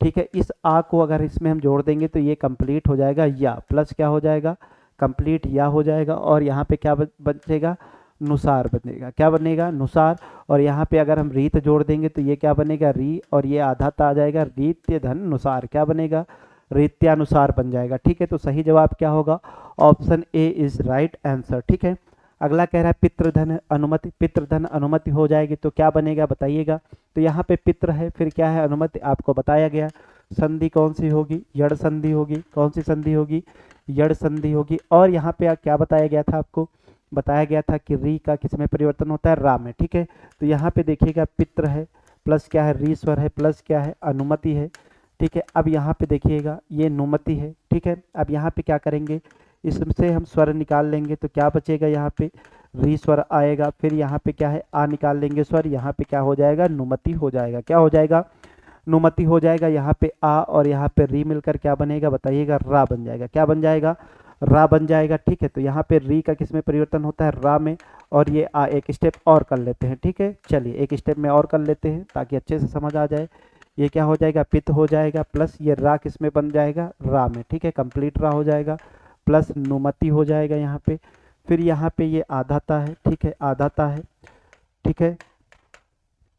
ठीक है। इस आ को अगर इसमें हम जोड़ देंगे तो ये कंप्लीट हो जाएगा, या प्लस क्या हो जाएगा, कंप्लीट या हो जाएगा, और यहाँ पे क्या बचेगा, नुसार बनेगा, क्या बनेगा, नुसार। और यहाँ पे अगर हम रीत जोड़ देंगे तो ये क्या बनेगा, री, और ये आधा ता आ जाएगा, रीत्य धन नुसार, क्या बनेगा, रीत्यानुसार बन जाएगा, ठीक है। तो सही जवाब क्या होगा, option A is right answer, ठीक है। अगला कह रहा है पितृधन अनुमति, पितृधन अनुमति हो जाएगी तो क्या बनेगा बताइएगा। तो यहाँ पे पितृ है, फिर क्या है, अनुमति, आपको बताया गया। संधि कौन सी होगी, यड़ संधि होगी, कौन सी संधि होगी, यड़ संधि होगी। और यहाँ पे क्या बताया गया था आपको, बताया गया था कि री का किस में परिवर्तन होता है, रा में, ठीक है। तो यहाँ पे देखिएगा पितृ है प्लस क्या है, री स्वर है प्लस क्या है, अनुमति है, ठीक है। अब यहाँ पे देखिएगा ये नुमति है, ठीक है। अब यहाँ पे क्या करेंगे, इससे हम स्वर निकाल लेंगे तो क्या बचेगा, यहाँ पे री स्वर आएगा, फिर यहाँ पे क्या है, आ निकाल लेंगे स्वर, यहाँ पे क्या हो जाएगा, नुमति हो जाएगा, क्या हो जाएगा, नुमति हो जाएगा। यहाँ पे आ और यहाँ पे री मिलकर क्या बनेगा बताइएगा, रा बन जाएगा, क्या बन जाएगा, रा बन जाएगा, ठीक है। तो यहाँ पे री का किस में परिवर्तन होता है, रा में, और ये आ एक स्टेप और कर लेते हैं, ठीक है। चलिए एक स्टेप में और कर लेते हैं ताकि अच्छे से समझ आ जाए। ये क्या हो जाएगा, पित्त हो जाएगा, प्लस ये रा किस में बन जाएगा, रा में, ठीक है, कंप्लीट रा हो जाएगा, प्लस नुमति हो जाएगा यहाँ पे। फिर यहाँ पे ये आधाता है, ठीक है, आधाता है, ठीक है।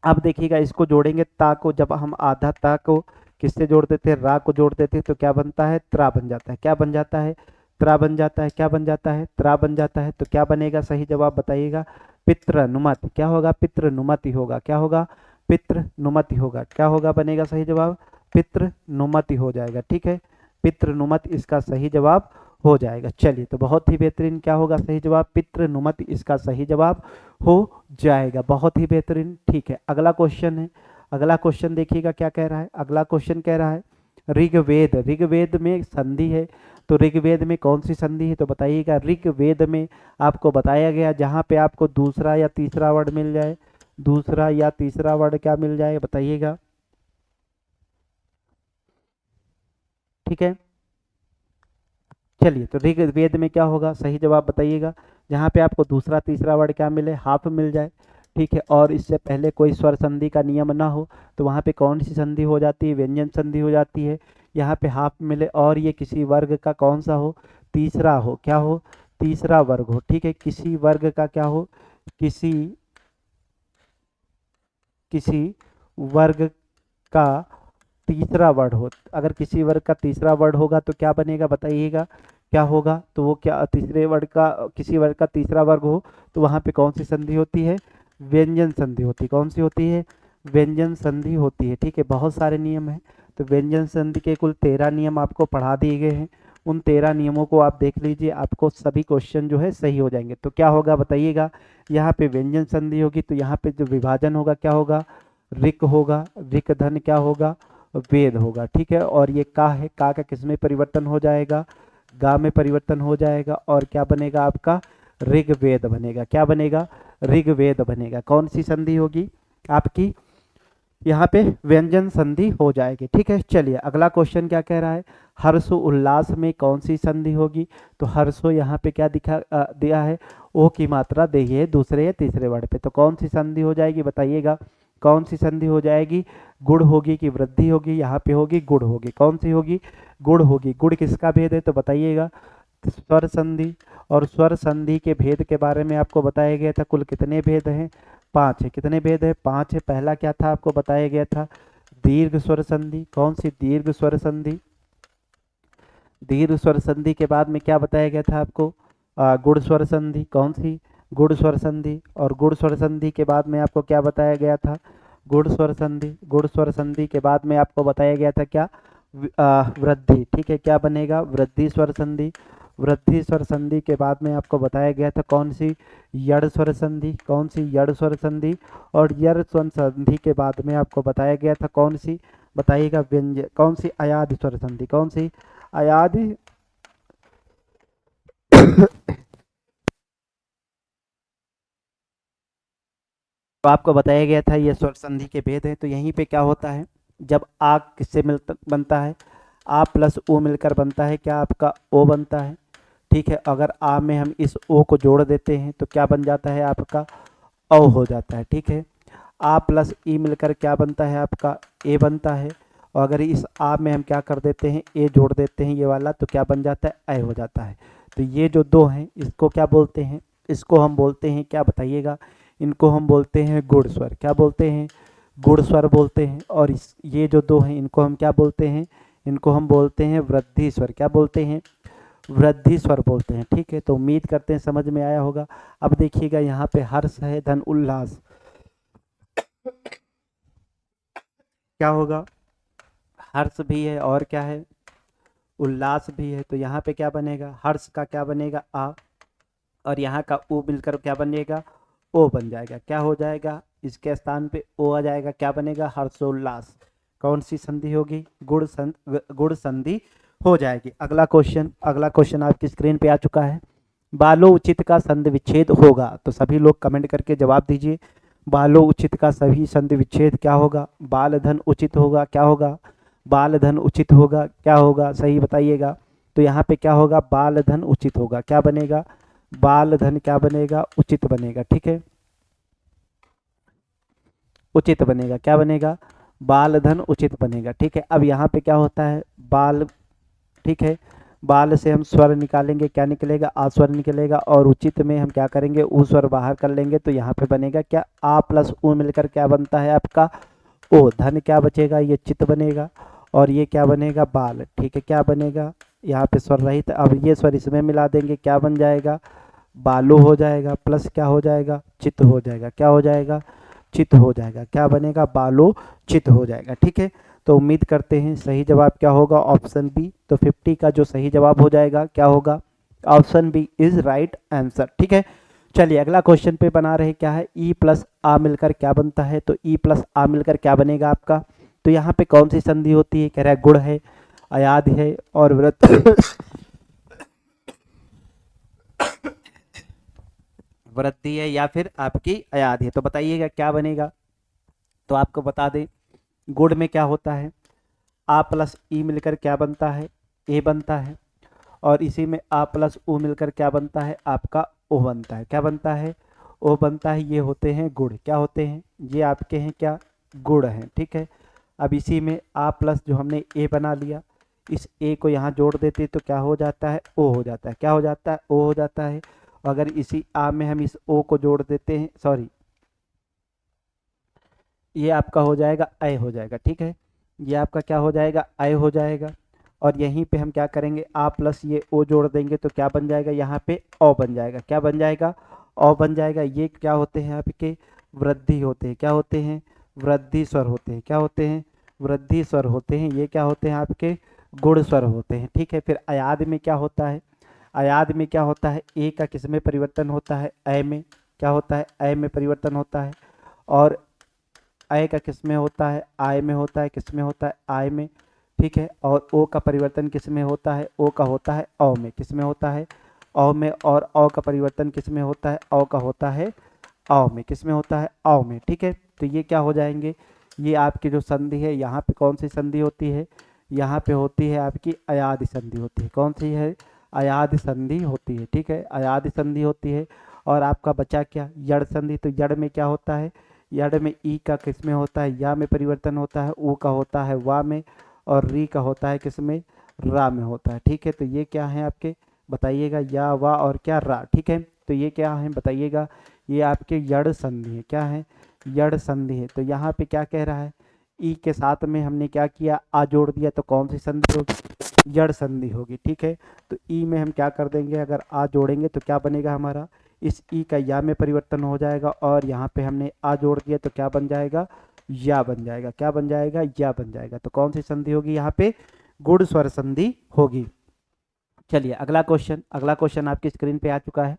अब देखिएगा इसको जोड़ेंगे, ता को जब हम आधाता को किससे जोड़ देते हैं, रा को जोड़ देते हैं तो क्या बनता है, त्रा बन जाता है, क्या बन जाता है, त्रा बन जाता है, क्या बन जाता है, त्रा बन जाता है। तो क्या बनेगा सही जवाब बताइएगा, पितृनुमति, क्या होगा, पितृनुमति होगा, क्या होगा, पितृनुमति होगा, क्या होगा, बनेगा सही जवाब, पितृनुमति हो जाएगा, ठीक है। पितृनुमति इसका सही जवाब हो जाएगा। चलिए तो बहुत ही बेहतरीन, क्या होगा सही जवाब, पितृनुमति इसका सही जवाब हो जाएगा, बहुत ही बेहतरीन, ठीक है। अगला क्वेश्चन है, अगला क्वेश्चन देखिएगा क्या कह रहा है। अगला क्वेश्चन कह रहा है ऋग्वेद, ऋग्वेद में संधि है, तो ऋग्वेद में कौन सी संधि है तो बताइएगा। ऋग्वेद में आपको बताया गया जहाँ पे आपको दूसरा या तीसरा वर्ड मिल जाए, दूसरा या तीसरा वर्ड क्या मिल जाए बताइएगा, ठीक है। चलिए तो ऋग्वेद में क्या होगा सही जवाब बताइएगा, जहाँ पे आपको दूसरा तीसरा वर्ड क्या मिले, हाफ मिल जाए, ठीक है, और इससे पहले कोई स्वर संधि का नियम ना हो, तो वहाँ पे कौन सी संधि हो जाती है, व्यंजन संधि हो जाती है। यहाँ पे हाफ मिले और ये किसी वर्ग का कौन सा हो, तीसरा हो, क्या हो, तीसरा वर्ग हो, ठीक है, किसी वर्ग का क्या हो, किसी किसी वर्ग का तीसरा वर्ड हो। अगर किसी वर्ग का तीसरा वर्ड होगा तो क्या बनेगा बताइएगा, क्या होगा, तो वो क्या, तीसरे वर्ग का, किसी वर्ग का तीसरा वर्ग हो तो वहाँ पे कौन सी संधि होती है, व्यंजन संधि होती है, कौन सी होती है, व्यंजन संधि होती है, ठीक है। बहुत सारे नियम हैं, तो व्यंजन संधि के कुल 13 नियम आपको पढ़ा दिए गए हैं, उन 13 नियमों को आप देख लीजिए, आपको सभी क्वेश्चन जो है सही हो जाएंगे। तो क्या होगा बताइएगा, यहाँ पे व्यंजन संधि होगी तो यहाँ पे जो विभाजन होगा क्या होगा, ऋक होगा, ऋक धन क्या होगा, वेद होगा, ठीक है। और ये का है, का किस में परिवर्तन हो जाएगा, गा में परिवर्तन हो जाएगा, और क्या बनेगा आपका, ऋग्वेद बनेगा, क्या बनेगा, ऋग्वेद बनेगा। कौन सी संधि होगी आपकी, यहाँ पे व्यंजन संधि हो जाएगी, ठीक है। चलिए अगला क्वेश्चन क्या कह रहा है, हर्षो उल्लास में कौन सी संधि होगी, तो हर्षो यहाँ पे क्या दिया है, ओ की मात्रा दी है दूसरे या तीसरे वर्ड पे, तो कौन सी संधि हो जाएगी बताइएगा, कौन सी संधि हो जाएगी, गुड़ होगी कि वृद्धि होगी, यहाँ पे होगी गुड़ होगी, कौन सी होगी, गुड़ होगी। गुड़ किसका भेद है तो बताइएगा, स्वर संधि, और स्वर संधि के भेद के बारे में आपको बताया गया था, कुल कितने भेद हैं, 5 है, कितने भेद है, 5 है। पहला क्या था आपको बताया गया था, दीर्घ स्वर संधि, कौन सी, दीर्घ स्वर संधि, दीर्घ स्वर संधि के बाद में क्या बताया गया था आपको, गुड़ स्वर संधि, कौन सी, गुड़ स्वर संधि, और गुड़ स्वर संधि के बाद में आपको क्या बताया गया था, गुड़ स्वर संधि, गुड़ स्वर संधि के बाद में आपको बताया गया था क्या, वृद्धि, ठीक है, क्या बनेगा, वृद्धि स्वर संधि, वृद्धि स्वर संधि के बाद में आपको बताया गया था कौन सी, यड़ स्वर संधि, कौन सी, यड़ स्वर संधि, और यड़ स्वर संधि के बाद में आपको बताया गया था कौन सी, बताइएगा व्यंजन कौन सी अयाद स्वर संधि, कौन सी अयाद तो आपको बताया गया था ये स्वर संधि के भेद हैं। तो यहीं पे क्या होता है, जब आ किससे मिलता बनता है, आ प्लस ओ मिलकर बनता है क्या आपका ओ बनता है। ठीक है, अगर आ में हम इस ओ को जोड़ देते हैं तो क्या बन जाता है आपका औ हो जाता है। ठीक है, आ प्लस ई मिलकर क्या बनता है आपका ए बनता है। और अगर इस आ में हम क्या कर देते हैं ए जोड़ देते हैं ये वाला तो क्या बन जाता है ए हो जाता है। तो ये जो दो हैं इसको क्या बोलते हैं, इसको हम बोलते हैं क्या बताइएगा, इनको हम बोलते हैं गुण स्वर। क्या बोलते हैं, गुण स्वर बोलते हैं। और इस ये जो दो हैं इनको हम क्या बोलते हैं, इनको हम बोलते हैं वृद्धि स्वर। क्या बोलते हैं, वृद्धि स्वर बोलते हैं। ठीक है, तो उम्मीद करते हैं समझ में आया होगा। अब देखिएगा यहाँ पे हर्ष है धन उल्लास, क्या होगा, हर्ष भी है और क्या है उल्लास भी है। तो यहाँ पे क्या बनेगा, हर्ष का क्या बनेगा आ, और यहाँ का ऊ मिलकर क्या बनेगा ओ बन जाएगा। क्या हो जाएगा, इसके स्थान पे ओ आ जाएगा, क्या बनेगा हर्षोल्लास। कौन सी संधि होगी, गुण संधि हो जाएगी। अगला क्वेश्चन, अगला क्वेश्चन आपकी स्क्रीन पे आ चुका है। बालो उचित का संधि विच्छेद होगा, तो सभी लोग कमेंट करके जवाब दीजिए। बालो उचित का सभी संधि विच्छेद क्या होगा, बाल धन उचित होगा, क्या होगा बाल धन उचित होगा, क्या होगा सही बताइएगा। तो यहाँ पे क्या होगा बाल धन उचित होगा, क्या बनेगा बाल धन क्या बनेगा उचित बनेगा। ठीक है, उचित बनेगा, क्या बनेगा बाल धन उचित बनेगा। ठीक है, अब यहाँ पे क्या होता है बाल, ठीक है, बाल से हम स्वर निकालेंगे, क्या निकलेगा आ स्वर निकलेगा, और उचित में हम क्या करेंगे ऊ स्वर बाहर कर लेंगे। तो यहाँ पे बनेगा क्या आ प्लस ऊ मिलकर क्या बनता है आपका ओ, धन क्या बचेगा ये चित बनेगा, और ये क्या बनेगा बाल। ठीक है, क्या बनेगा यहाँ पे स्वर रहित, अब ये स्वर इसमें मिला देंगे क्या बन जाएगा बालू हो जाएगा, प्लस क्या हो जाएगा चित हो जाएगा, क्या हो जाएगा चित हो जाएगा, क्या बनेगा बालो चित हो जाएगा। ठीक है, तो उम्मीद करते हैं सही जवाब क्या होगा ऑप्शन बी। तो 50 का जो सही जवाब हो जाएगा क्या होगा option B is right answer. ठीक है, चलिए अगला क्वेश्चन पे बना रहे क्या है ई प्लस आ मिलकर क्या बनता है। तो ई प्लस आ मिलकर क्या बनेगा आपका, तो यहाँ पे कौन सी संधि होती है, कह रहा है गुण है, अयाद है और वृत्त वृद्धि है या फिर आपकी अयाद है। तो बताइएगा क्या बनेगा। तो आपको बता दें गुण में क्या होता है आ प्लस ई मिलकर क्या बनता है ए बनता है, और इसी में आ प्लस ओ मिलकर क्या बनता है आपका ओ बनता है, क्या बनता है ओ बनता है। ये होते हैं गुण, क्या होते हैं ये आपके हैं क्या गुण हैं। ठीक है, अब इसी में आ प्लस जो हमने ए बना लिया, इस ए को यहाँ जोड़ देते तो क्या हो जाता है ओ हो जाता है, क्या हो जाता है ओ हो जाता है। अगर इसी आ में हम इस ओ को जोड़ देते हैं, सॉरी ये आपका हो जाएगा अय हो जाएगा। ठीक है, ये आपका क्या हो जाएगा अय हो जाएगा, और यहीं पे हम क्या करेंगे आ प्लस ये ओ जोड़ देंगे तो क्या बन जाएगा यहाँ पे ओ बन जाएगा, क्या बन जाएगा ओ बन जाएगा। ये क्या होते हैं आपके वृद्धि होते हैं, क्या होते हैं वृद्धि स्वर होते हैं, क्या होते हैं वृद्धि स्वर होते हैं। ये क्या होते हैं आपके गुण स्वर होते हैं। ठीक है, फिर अयाद में क्या होता है, अयाद में क्या होता है ए का किस में परिवर्तन होता है अय में, क्या होता है अय में परिवर्तन होता है, और अय का किस में होता है आय में होता है, किस में होता है आय में। ठीक है, और ओ का परिवर्तन किस में होता है ओ का होता है औ में, किस में होता है औ में, और औ का परिवर्तन किस में होता है औ का होता है औ में, किस में होता है औ में। ठीक है, तो ये क्या हो जाएंगे, ये आपकी जो संधि है यहाँ पे कौन सी संधि होती है, यहाँ पे होती है आपकी अयाद संधि होती है। कौन सी है अयाद संधि होती है। ठीक है, अयाद संधि होती है। और आपका बचा क्या यड़ संधि, तो यड़ में क्या होता है यड़ में ई का किस में होता है या में परिवर्तन होता है, ऊ का होता है वा में, और री का होता है किस में रा में होता है। ठीक है, तो ये क्या है आपके बताइएगा या वा और क्या रा। ठीक है, तो ये क्या है बताइएगा ये आपके यड़ संधि है, क्या है यड़ संधि है। तो यहाँ पे क्या कह रहा है ई के साथ में हमने क्या किया आ जोड़ दिया, तो कौन सी संधि होगी यड़ संधि होगी। ठीक है, तो ई में हम क्या कर देंगे अगर आ जोड़ेंगे तो क्या बनेगा हमारा इस ई का या में परिवर्तन हो जाएगा, और यहाँ पे हमने आ जोड़ दिया तो क्या बन जाएगा या बन जाएगा, क्या बन जाएगा या बन जाएगा। तो कौन सी संधि होगी यहाँ पे गुण स्वर संधि होगी। चलिए अगला क्वेश्चन, अगला क्वेश्चन आपकी स्क्रीन पे आ चुका है,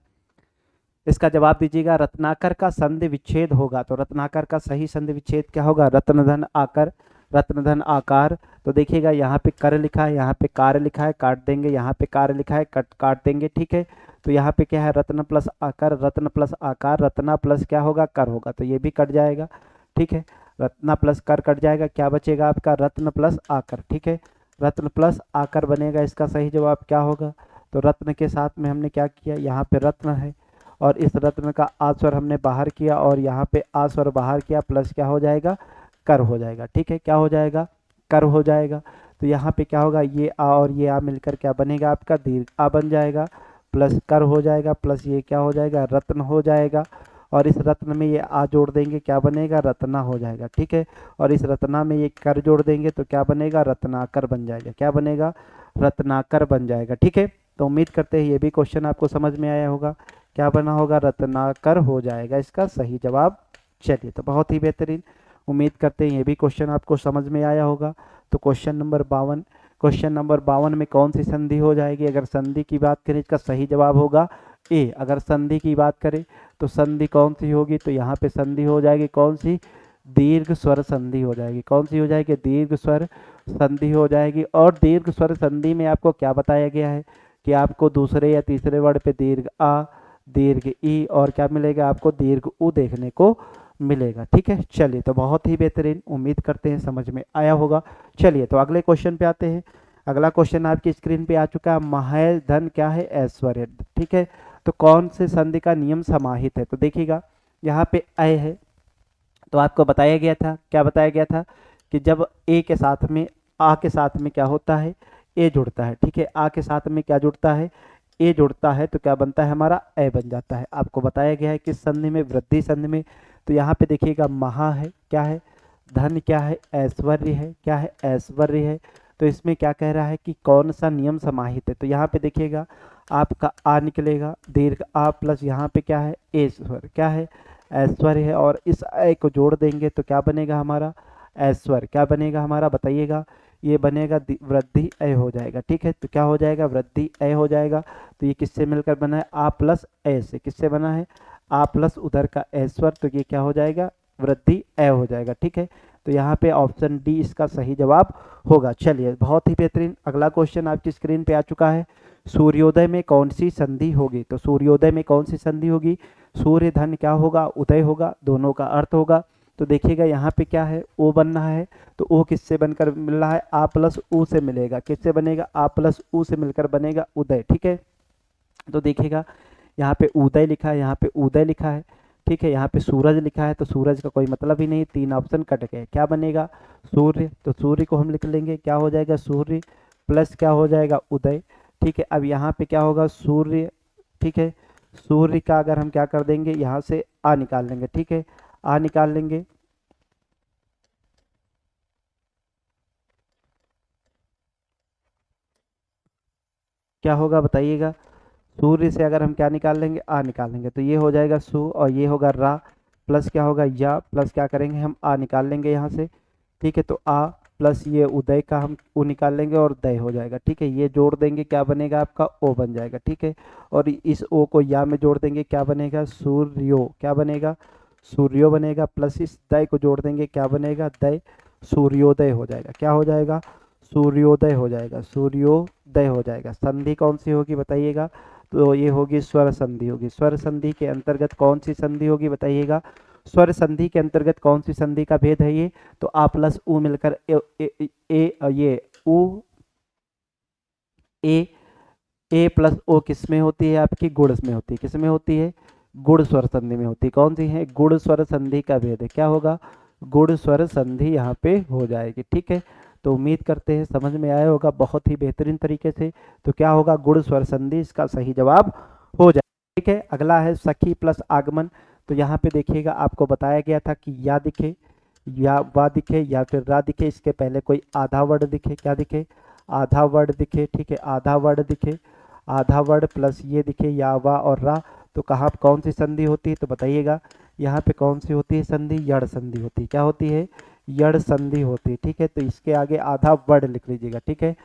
इसका जवाब दीजिएगा। रत्नाकर का संधि विच्छेद होगा, तो रत्नाकर का सही संधि विच्छेद क्या होगा रत्न धन आकर, रत्नधन आकार। तो देखिएगा यहाँ पे कर लिखा है, यहाँ पे कार्य लिखा है, काट देंगे, यहाँ पे कार्य लिखा है, काट देंगे, ठीक है। तो यहाँ पे क्या है, रत्न प्लस आकार, रत्न प्लस आकार, रत्ना प्लस क्या होगा, कर होगा, तो ये भी कट जाएगा, ठीक है। रत्ना प्लस कर कट जाएगा, क्या बचेगा आपका, रत्न प्लस आकर, ठीक है। रत्न प्लस आकर बनेगा, इसका सही जवाब क्या होगा। तो रत्न के साथ में हमने क्या किया, यहाँ पे रत्न है और इस रत्न का आ स्वर हमने बाहर किया और यहाँ पे आ स्वर बाहर किया, प्लस क्या हो जाएगा, कर हो जाएगा, ठीक है। क्या हो जाएगा, कर हो जाएगा। तो यहाँ पे क्या होगा, ये आ और ये आ मिलकर क्या बनेगा आपका, दीर्घ आ बन जाएगा, प्लस कर हो जाएगा, प्लस ये क्या हो जाएगा, रत्न हो जाएगा। और इस रत्न में ये आ जोड़ देंगे, क्या बनेगा, रत्ना हो जाएगा, ठीक है। और इस रत्ना में ये कर जोड़ देंगे तो क्या बनेगा, रत्नाकर बन जाएगा, क्या बनेगा, रत्नाकर बन जाएगा, ठीक है। तो उम्मीद करते हैं ये भी क्वेश्चन आपको समझ में आया होगा, क्या बना होगा, रत्नाकर हो जाएगा इसका सही जवाब। चलिए, तो बहुत ही बेहतरीन, उम्मीद करते हैं ये भी क्वेश्चन आपको समझ में आया होगा। तो क्वेश्चन नंबर 52, क्वेश्चन नंबर 52 में कौन सी संधि हो जाएगी, अगर संधि की बात करें इसका सही जवाब होगा ए। अगर संधि की बात करें तो संधि कौन सी होगी, तो यहाँ पे संधि हो जाएगी कौन सी, दीर्घ स्वर संधि हो जाएगी, कौन सी हो जाएगी, दीर्घ स्वर संधि हो जाएगी। और दीर्घ स्वर संधि में आपको क्या बताया गया है कि आपको दूसरे या तीसरे वर्ड पे दीर्घ आ, दीर्घ ई और क्या मिलेगा आपको, दीर्घ उ देखने को मिलेगा, ठीक है। चलिए, तो बहुत ही बेहतरीन, उम्मीद करते हैं समझ में आया होगा। चलिए, तो अगले क्वेश्चन पे आते हैं। अगला क्वेश्चन आपकी स्क्रीन पे आ चुका है, महेश धन क्या है, ऐश्वर्य, ठीक है। तो कौन से संधि का नियम समाहित है, तो देखिएगा यहाँ पे अ है, तो आपको बताया गया था, क्या बताया गया था कि जब ए के साथ में आ के साथ में क्या होता है, ए जुड़ता है, ठीक है। आ के साथ में क्या जुड़ता है, ए जुड़ता है, तो क्या बनता है हमारा, ए बन जाता है। आपको बताया गया है किस संधि में, वृद्धि संधि में। तो यहाँ पे देखिएगा महा है, क्या है, धन क्या है, ऐश्वर्य है, क्या है, ऐश्वर्य है। तो इसमें क्या कह रहा है कि कौन सा नियम समाहित है, तो यहाँ पे देखिएगा आपका आ निकलेगा, दीर्घ आ प्लस यहाँ पे क्या है, ऐश्वर्य, क्या है, ऐश्वर्य है। और इस ए को जोड़ देंगे तो क्या बनेगा हमारा, ऐश्वर्य, क्या बनेगा हमारा, बताइएगा, ये बनेगा वृद्धि ए हो जाएगा, ठीक है। तो क्या हो जाएगा, वृद्धि ए हो जाएगा। तो ये किससे मिलकर बना है, आ प्लस ए से, किससे बना है, आ प्लस उधर का ऐश्वर्य, तो ये क्या हो जाएगा, वृद्धि ए हो जाएगा, ठीक है। तो यहाँ पे ऑप्शन डी इसका सही जवाब होगा। चलिए, बहुत ही बेहतरीन, अगला क्वेश्चन आपकी स्क्रीन पे आ चुका है, सूर्योदय में कौन सी संधि होगी। तो सूर्योदय में कौन सी संधि होगी, सूर्य धन क्या होगा, उदय होगा, दोनों का अर्थ होगा। तो देखिएगा यहाँ पे क्या है, ओ बन रहा है, तो ओ किससे बनकर मिल रहा है, आ प्लस ऊ से मिलेगा, किससे बनेगा, आ प्लस ऊ से मिलकर बनेगा उदय, ठीक है। तो देखिएगा यहाँ पे उदय लिखा है, यहाँ पे उदय लिखा है, ठीक है। यहाँ पे सूरज लिखा है, तो सूरज का कोई मतलब ही नहीं, तीन ऑप्शन कट गए, क्या बनेगा, सूर्य। तो सूर्य को हम लिख लेंगे, क्या हो जाएगा, सूर्य प्लस क्या हो जाएगा, उदय, ठीक है। अब यहाँ पे क्या होगा, सूर्य, ठीक है। सूर्य का अगर हम क्या कर देंगे, यहाँ से आ निकाल लेंगे, ठीक है, आ निकाल लेंगे, क्या होगा बताइएगा, सूर्य से अगर हम क्या निकाल लेंगे, आ निकाल लेंगे, तो ये हो जाएगा सु और ये होगा रा, प्लस क्या होगा या, प्लस क्या करेंगे हम, आ निकाल लेंगे यहाँ से, ठीक है। तो आ प्लस ये उदय का हम उ निकाल लेंगे और दय हो जाएगा, ठीक है। ये जोड़ देंगे, क्या बनेगा आपका, ओ बन जाएगा, ठीक है। और इस ओ को या में जोड़ देंगे, क्या बनेगा, सूर्यो, क्या बनेगा, सूर्यो बनेगा, प्लस इस दय को जोड़ देंगे, क्या बनेगा, दय, सूर्योदय हो जाएगा, क्या हो जाएगा, सूर्योदय हो जाएगा, सूर्योदय हो जाएगा। संधि कौन सी होगी बताइएगा, तो ये होगी स्वर संधि होगी। स्वर संधि के अंतर्गत कौन सी संधि होगी बताइएगा, स्वर संधि के अंतर्गत कौन सी संधि का भेद है ये, तो आ प्लस उ मिलकर ये उ, ए प्लस ओ किस में होती है आपकी, गुण में होती है, किस में होती है, गुण स्वर संधि में होती है। कौन सी है, गुण स्वर संधि का भेद है, क्या होगा, गुण स्वर संधि यहाँ पे हो जाएगी, ठीक है। तो उम्मीद करते हैं समझ में आया होगा बहुत ही बेहतरीन तरीके से। तो क्या होगा, गुण स्वर संधि इसका सही जवाब हो जाए, ठीक है। अगला है सखी प्लस आगमन। तो यहाँ पे देखिएगा आपको बताया गया था कि या दिखे, या वा दिखे, या फिर रा दिखे, इसके पहले कोई आधा वर्ड दिखे, क्या दिखे, आधा वर्ड दिखे, ठीक है, आधा वर्ड दिखे, आधा वर्ड प्लस ये दिखे या वा और रा। तो कहाँ कौन सी संधि होती है, तो बताइएगा यहाँ पे कौन सी होती है संधि, यड़ संधि होती है, क्या होती है, यड़ संधि होती है, ठीक है। तो इसके आगे आधा वर्ड लिख लीजिएगा, ठीक है,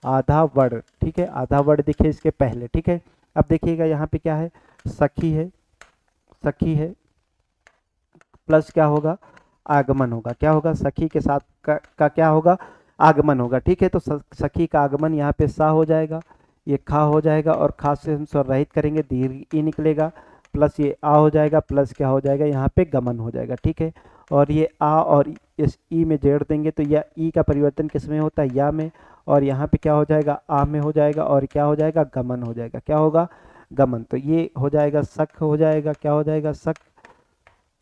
आधा वर्ड, ठीक है, आधा वर्ड दिखे इसके पहले, ठीक है। अब देखिएगा यहाँ पे क्या है, सखी है, सखी है, प्लस क्या होगा, आगमन होगा। क्या होगा? सखी के साथ का क्या होगा? आगमन होगा। ठीक है, तो सखी का आगमन यहाँ पे सा हो जाएगा, ये खा हो जाएगा और खा से हम स्वर रहित करेंगे, दीर्घ ई निकलेगा, प्लस ये आ हो जाएगा, प्लस क्या हो जाएगा यहाँ पे गमन हो जाएगा। ठीक है, और ये आ और इस ई में जोड़ देंगे तो यह ई का परिवर्तन किस में होता है? या में, और यहाँ पे क्या हो जाएगा? आ में हो जाएगा और क्या हो जाएगा? गमन हो जाएगा। क्या होगा? गमन। तो ये हो जाएगा सख हो जाएगा। क्या हो जाएगा? सख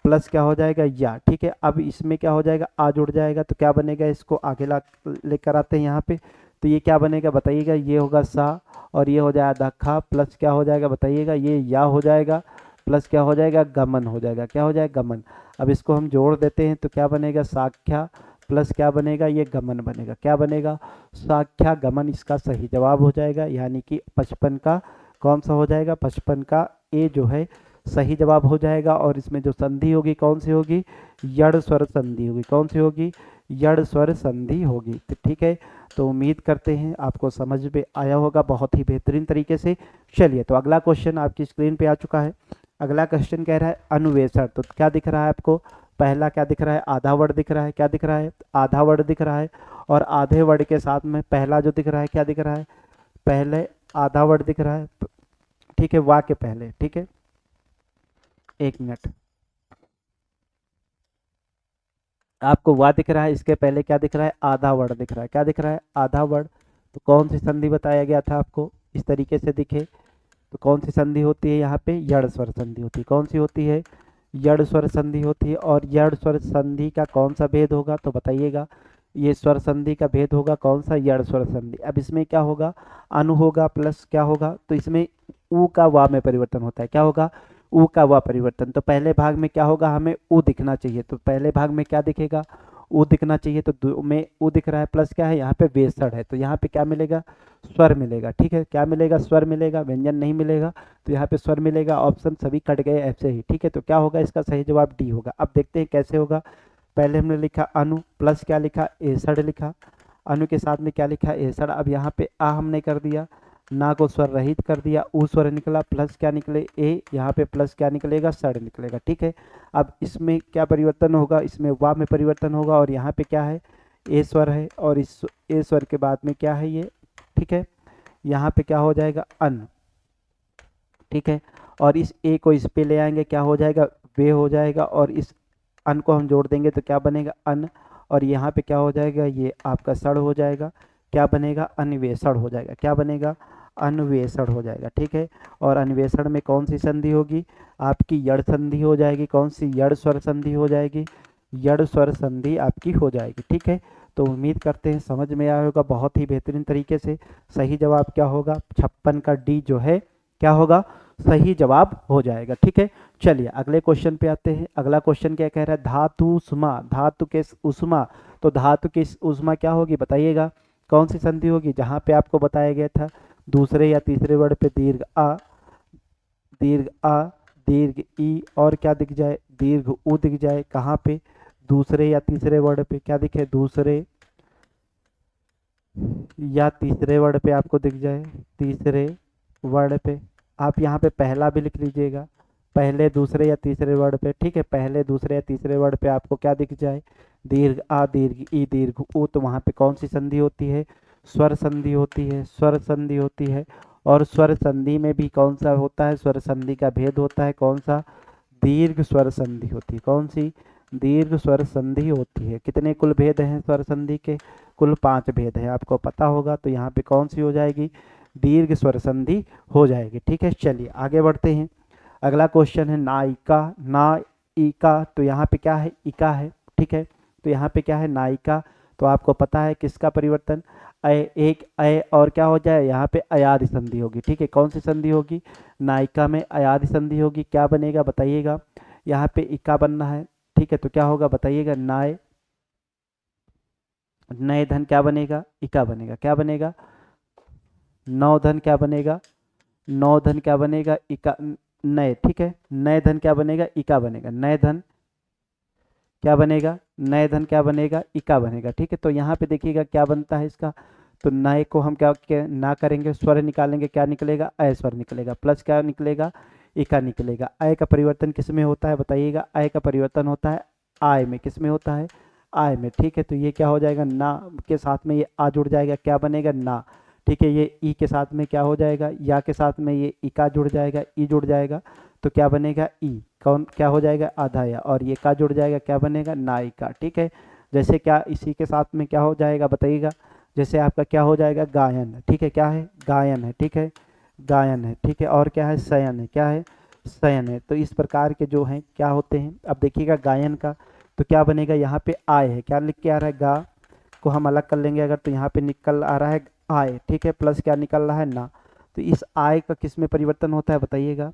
प्लस क्या हो जाएगा? या। ठीक है, अब इसमें क्या हो जाएगा? आ जुड़ जाएगा तो क्या बनेगा? इसको आगे ला लेकर आते हैं यहाँ पे, तो ये क्या बनेगा बताइएगा? ये होगा सा और ये हो जाएगा धक्खा, प्लस क्या हो जाएगा बताइएगा? ये या हो जाएगा, प्लस क्या हो जाएगा? गमन हो जाएगा। क्या हो जाएगा? गमन। अब इसको हम जोड़ देते हैं तो क्या बनेगा? साख्या प्लस क्या बनेगा? ये गमन बनेगा। क्या बनेगा? साख्या गमन इसका सही जवाब हो जाएगा, यानी कि 55 का कौन सा हो जाएगा? 55 का ए जो है सही जवाब हो जाएगा। और इसमें जो संधि होगी कौन सी होगी? यड़ स्वर संधि होगी। कौन सी होगी? यड़ स्वर संधि होगी। तो ठीक है, तो उम्मीद करते हैं आपको समझ में आया होगा बहुत ही बेहतरीन तरीके से। चलिए, तो अगला क्वेश्चन आपकी स्क्रीन पे आ चुका है। अगला क्वेश्चन कह रहा है अन्वेषण। तो क्या दिख रहा है आपको? पहला क्या दिख रहा है? आधा वर्ड दिख रहा है। क्या दिख रहा है? आधा वर्ड दिख रहा है। और आधे वर्ड के साथ में पहला जो दिख रहा है क्या दिख रहा है? पहले आधा वर्ड दिख रहा है। ठीक है, वाक्य के पहले। ठीक है, एक मिनट, आपको वाह दिख रहा है, इसके पहले क्या दिख रहा है? आधा वर्ड दिख रहा है। क्या दिख रहा है? आधा वर्ड। तो कौन सी संधि बताया गया था आपको इस तरीके से दिखे? तो कौन सी संधि होती है यहाँ पे? यड़ स्वर संधि होती है। कौन सी होती है? यड़ स्वर संधि होती है। और यड़ स्वर संधि का कौन सा भेद होगा तो बताइएगा? ये स्वर संधि का भेद होगा कौन सा? यड़ स्वर संधि। अब इसमें क्या होगा? अनु होगा, प्लस क्या होगा? तो इसमें ऊ का वा में परिवर्तन होता है। क्या होगा? ऊ का वा परिवर्तन। तो पहले भाग में क्या होगा? हमें ऊ दिखना चाहिए, तो पहले भाग में क्या दिखेगा? ऊ दिखना चाहिए। तो दो में ऊ दिख रहा है, प्लस क्या है यहाँ पे? वेसड़ है, तो यहाँ पे क्या मिलेगा? स्वर मिलेगा। ठीक है, क्या मिलेगा? स्वर मिलेगा, व्यंजन नहीं मिलेगा। तो यहाँ पे स्वर मिलेगा। ऑप्शन सभी कट गए ऐसे ही। ठीक है, तो क्या होगा? इसका सही जवाब डी होगा। अब देखते हैं कैसे होगा। पहले हमने लिखा अनु, प्लस क्या लिखा? एसड़ लिखा। अनु के साथ में क्या लिखा? एसड़। अब यहाँ पे आ हमने कर दिया, ना को स्वर रहित कर दिया, ऊ स्वर निकला, प्लस क्या निकले? ए। यहाँ पे प्लस क्या निकलेगा? सड़ निकलेगा। ठीक है, अब इसमें क्या परिवर्तन होगा? इसमें वा में परिवर्तन होगा। और यहाँ पे क्या है? ए स्वर है, और इस ए स्वर के बाद में क्या है? ये। ठीक है, यहाँ पे क्या हो जाएगा? अन। ठीक है, और इस ए को इस पे ले आएंगे, क्या हो जाएगा? वे हो जाएगा। और इस अन को हम जोड़ देंगे तो क्या बनेगा? अन। और यहाँ पे क्या हो जाएगा? ये आपका सड़ हो जाएगा। क्या बनेगा? अन्वेषण हो जाएगा। क्या बनेगा? अन्वेषण हो जाएगा। ठीक है, और अन्वेषण में कौन सी संधि होगी? आपकी यड़ संधि हो जाएगी। कौन सी? यड़ स्वर संधि हो जाएगी। यड़ स्वर संधि आपकी हो जाएगी। ठीक है, तो उम्मीद करते हैं समझ में आया होगा बहुत ही बेहतरीन तरीके से। सही जवाब क्या होगा? 56 का डी जो है क्या होगा? सही जवाब हो जाएगा। ठीक है, चलिए अगले क्वेश्चन पे आते हैं। अगला क्वेश्चन क्या कह रहा है? धातु उष्मा। धातु के उष्मा। तो धातु की उष्मा क्या होगी बताइएगा? कौन सी संधि होगी? जहाँ पे आपको बताया गया था दूसरे या तीसरे वर्ड पे दीर्घ आ, दीर्घ आ, दीर्घ ई, और क्या दिख जाए? दीर्घ उ दिख जाए। कहाँ पे? दूसरे या तीसरे वर्ड पे क्या दिखे? दूसरे या तीसरे वर्ड पे आपको दिख जाए, तीसरे वर्ड पे। आप यहाँ पे पहला भी लिख लीजिएगा, पहले दूसरे या तीसरे वर्ड पे। ठीक है, पहले दूसरे या तीसरे वर्ड पे आपको क्या दिख जाए? दीर्घ आ, दीर्घ ई, दीर्घ उ। तो वहाँ पे कौन सी संधि होती है? स्वर संधि होती है। स्वर संधि होती है। और स्वर संधि में भी कौन सा होता है? स्वर संधि का भेद होता है कौन सा? दीर्घ स्वर संधि होती है। कौन सी? दीर्घ स्वर संधि होती है। कितने कुल भेद हैं स्वर संधि के? कुल 5 भेद है, आपको पता होगा। तो यहाँ पे कौन सी हो जाएगी? दीर्घ स्वर संधि हो जाएगी। ठीक है, चलिए आगे बढ़ते हैं। अगला क्वेश्चन है नायिका। नायिका, तो यहाँ पे क्या है? इका है। ठीक है, तो यहाँ पे क्या है? नायिका। तो आपको पता है किसका परिवर्तन? एक अय और क्या हो जाए? यहाँ पे अयादि संधि होगी। ठीक है, कौन सी संधि होगी? नायिका में अयादि संधि होगी। क्या बनेगा बताइएगा? यहाँ पे इका बनना है। ठीक है, तो क्या होगा बताइएगा? नाय, नए धन क्या बनेगा? इका बनेगा। क्या बनेगा? नौ धन क्या बनेगा? नौ धन क्या बनेगा? इका नए। ठीक है, नए धन क्या बनेगा? इका बनेगा। नए धन क्या बनेगा? नए धन क्या बनेगा? इका बनेगा। ठीक है, तो यहाँ पे देखिएगा क्या बनता है इसका। तो नए को हम क्या ना करेंगे? स्वर निकालेंगे, क्या निकलेगा? अय स्वर निकलेगा, प्लस क्या निकलेगा? इका निकलेगा। अय का परिवर्तन किस में होता है बताइएगा? अय का परिवर्तन होता है आय में, किस में होता है, आय में, ठीक है। तो ये क्या हो जाएगा, ना के साथ में ये आ जुड़ जाएगा, क्या बनेगा, ना, ठीक है। ये ई के साथ में क्या हो जाएगा, या के साथ में ये ई का जुड़ जाएगा, ई जुड़ जाएगा, तो क्या बनेगा, ई कौन क्या हो जाएगा, आधा या, और ये का जुड़ जाएगा, क्या बनेगा, नाई का, ठीक है। जैसे क्या इसी के साथ में क्या हो जाएगा बताइएगा, जैसे आपका क्या हो जाएगा, गायन, ठीक है, क्या है, गायन है, ठीक है, गायन है, ठीक है। और क्या है, शयन है, क्या है, शयन है। तो इस प्रकार के जो हैं क्या होते हैं, अब देखिएगा गायन का, तो क्या बनेगा, यहाँ पे आय है, क्या लिख के आ रहा है, गा को हम अलग कर लेंगे अगर, तो यहाँ पे निकल आ रहा है आय, ठीक है, प्लस क्या निकल रहा है, ना। तो इस आय का किस में परिवर्तन होता है बताइएगा,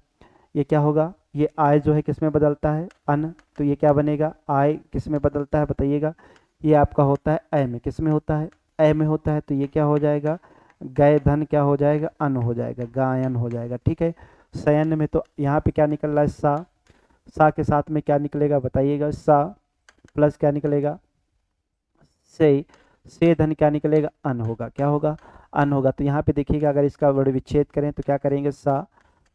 ये क्या होगा, ये आय जो है किस में बदलता है, अन, तो ये क्या बनेगा, आय किस में बदलता है बताइएगा, ये आपका होता है अय में, किस में होता है, अय में होता है। तो ये क्या हो जाएगा, गय धन क्या हो जाएगा, अन हो जाएगा, गायन हो जाएगा, ठीक है। शयन में तो यहाँ पे क्या निकल रहा है, सा के साथ में क्या निकलेगा बताइएगा, सा प्लस क्या निकलेगा, से धन क्या निकलेगा, अन होगा, क्या होगा, अन होगा। तो यहाँ पे देखिएगा अगर इसका वर्ण विच्छेद करें तो क्या करेंगे, सा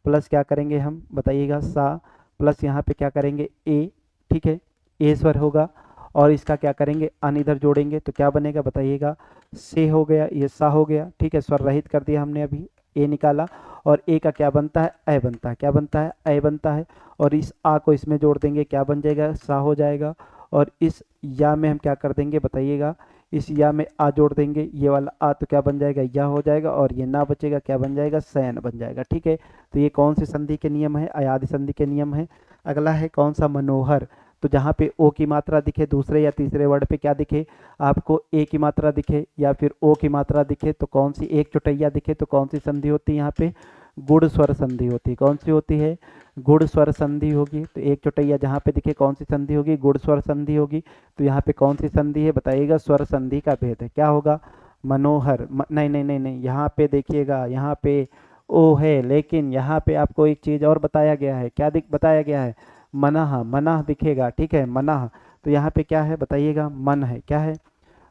प्लस क्या करेंगे हम बताइएगा, सा प्लस यहाँ पे क्या करेंगे, ए, ठीक है, ए स्वर होगा, और इसका क्या करेंगे, अन इधर जोड़ेंगे तो क्या बनेगा बताइएगा, से हो गया, ये सा हो गया, ठीक है, स्वर रहित कर दिया हमने अभी, ए निकाला, और ए का क्या बनता है, अय बनता है, क्या बनता है, अय बनता है, और इस आ को इसमें जोड़ देंगे, क्या बन जाएगा, सा हो जाएगा, और इस या में हम क्या कर देंगे बताइएगा, इस या में आ जोड़ देंगे, ये वाला आ तो क्या बन जाएगा, या हो जाएगा, और ये ना बचेगा, क्या बन जाएगा, शयन बन जाएगा, ठीक है। तो ये कौन सी संधि के नियम है, अयादि संधि के नियम है। अगला है कौन सा, मनोहर। तो जहाँ पे ओ की मात्रा दिखे दूसरे या तीसरे वर्ड पे क्या दिखे आपको, ए की मात्रा दिखे या फिर ओ की मात्रा दिखे, तो कौन सी, एक चौटैया दिखे, तो कौन सी संधि होती है यहाँ पे, गुड़ स्वर संधि होती है। कौन सी होती है, गुड़ स्वर संधि होगी। तो एक चौटैया जहाँ पे दिखे कौन सी संधि होगी, गुड़ स्वर संधि होगी। तो यहाँ पे कौन सी संधि है बताइएगा, स्वर संधि का भेद है, क्या होगा, मनोहर, नहीं नहीं नहीं नहीं, यहाँ पे देखिएगा, यहाँ पे ओ है, लेकिन यहाँ पे आपको एक चीज़ और बताया गया है, क्या बताया गया है, मनः, मनः दिखेगा, ठीक है, मनः। तो यहाँ पे क्या है बताइएगा, मन है, क्या है,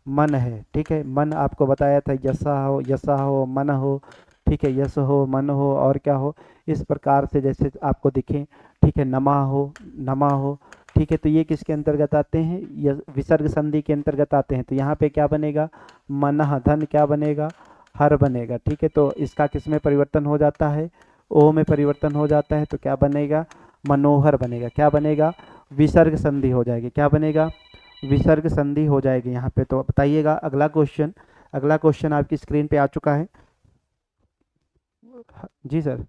मन है, ठीक है। मन आपको बताया था, यसा हो, मन हो, ठीक है, यश हो, मन हो, और क्या हो, इस प्रकार से जैसे आपको दिखे, ठीक है, नमा हो, नमा हो, ठीक है। तो ये किसके अंतर्गत आते हैं, ये विसर्ग संधि के अंतर्गत आते हैं। तो यहाँ पे क्या बनेगा, मनः धन क्या बनेगा, हर बनेगा, ठीक है। तो इसका किस में परिवर्तन हो जाता है, ओ में परिवर्तन हो जाता है, तो क्या बनेगा, मनोहर बनेगा, क्या बनेगा, विसर्ग संधि हो जाएगी, क्या बनेगा, विसर्ग संधि हो जाएगी यहाँ पे। तो बताइएगा अगला क्वेश्चन, अगला क्वेश्चन आपकी स्क्रीन पे आ चुका है। जी सर।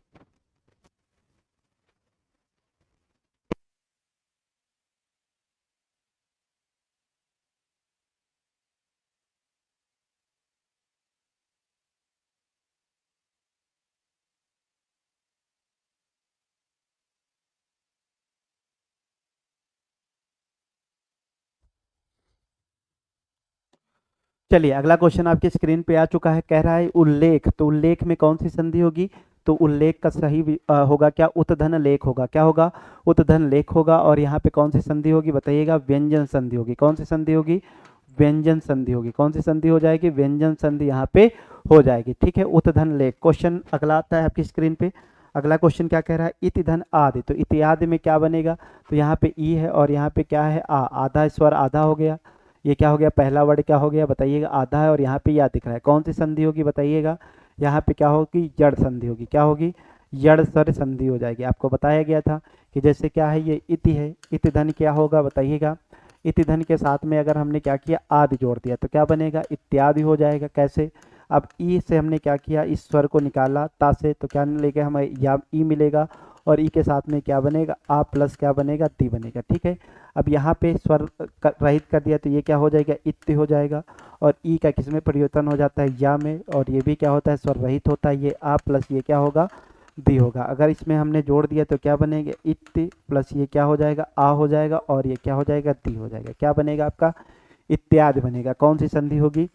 चलिए अगला क्वेश्चन आपकी स्क्रीन पे आ चुका है, कह रहा है उल्लेख। तो उल्लेख में कौन सी संधि होगी, तो उल्लेख का सही होगा क्या, उत्धन लेख होगा, क्या होगा, उत्धन लेख होगा। और यहाँ पे कौन सी संधि होगी बताइएगा, व्यंजन संधि होगी। कौन सी संधि होगी, व्यंजन संधि होगी। कौन सी संधि हो जाएगी, व्यंजन संधि यहाँ पे हो जाएगी, ठीक है, उत्धन लेख। क्वेश्चन अगला आता है आपकी स्क्रीन पे। अगला क्वेश्चन क्या कह रहा है, इति धन आदि। तो इति आदि में क्या बनेगा, तो यहाँ पे ई है और यहाँ पे क्या है, आधा स्वर आधा हो गया। ये क्या हो गया, पहला वर्ड क्या हो गया बताइएगा, आधा है, और यहाँ पे या दिख रहा है। कौन सी संधि होगी बताइएगा, यहाँ पे क्या होगी, जड़ संधि होगी। क्या होगी, जड़ स्वर संधि हो जाएगी। आपको बताया गया था कि जैसे क्या है, ये इति है, इति धन क्या होगा बताइएगा, इति धन के साथ में अगर हमने क्या किया, आदि जोड़ दिया तो क्या बनेगा, इत्यादि हो जाएगा। कैसे, अब ई से हमने क्या किया, इस स्वर को निकाला ता से, तो क्या मिलेगा हमें, या ई मिलेगा, और ई के साथ में क्या बनेगा, आ प्लस क्या बनेगा, ती बनेगा, ठीक है। अब यहाँ पे स्वर रहित कर दिया तो ये क्या हो जाएगा, इत्य हो जाएगा, और ई का किस में परिवर्तन हो जाता है, या में, और ये भी क्या होता है, स्वर रहित होता है, ये आ प्लस ये क्या होगा, दी होगा। अगर इसमें हमने जोड़ दिया तो क्या बनेगा, इत्य प्लस ये क्या हो जाएगा, आ हो जाएगा, और ये क्या हो जाएगा, दी हो जाएगा। क्या बनेगा आपका, इत्यादि बनेगा। कौन सी संधि होगी,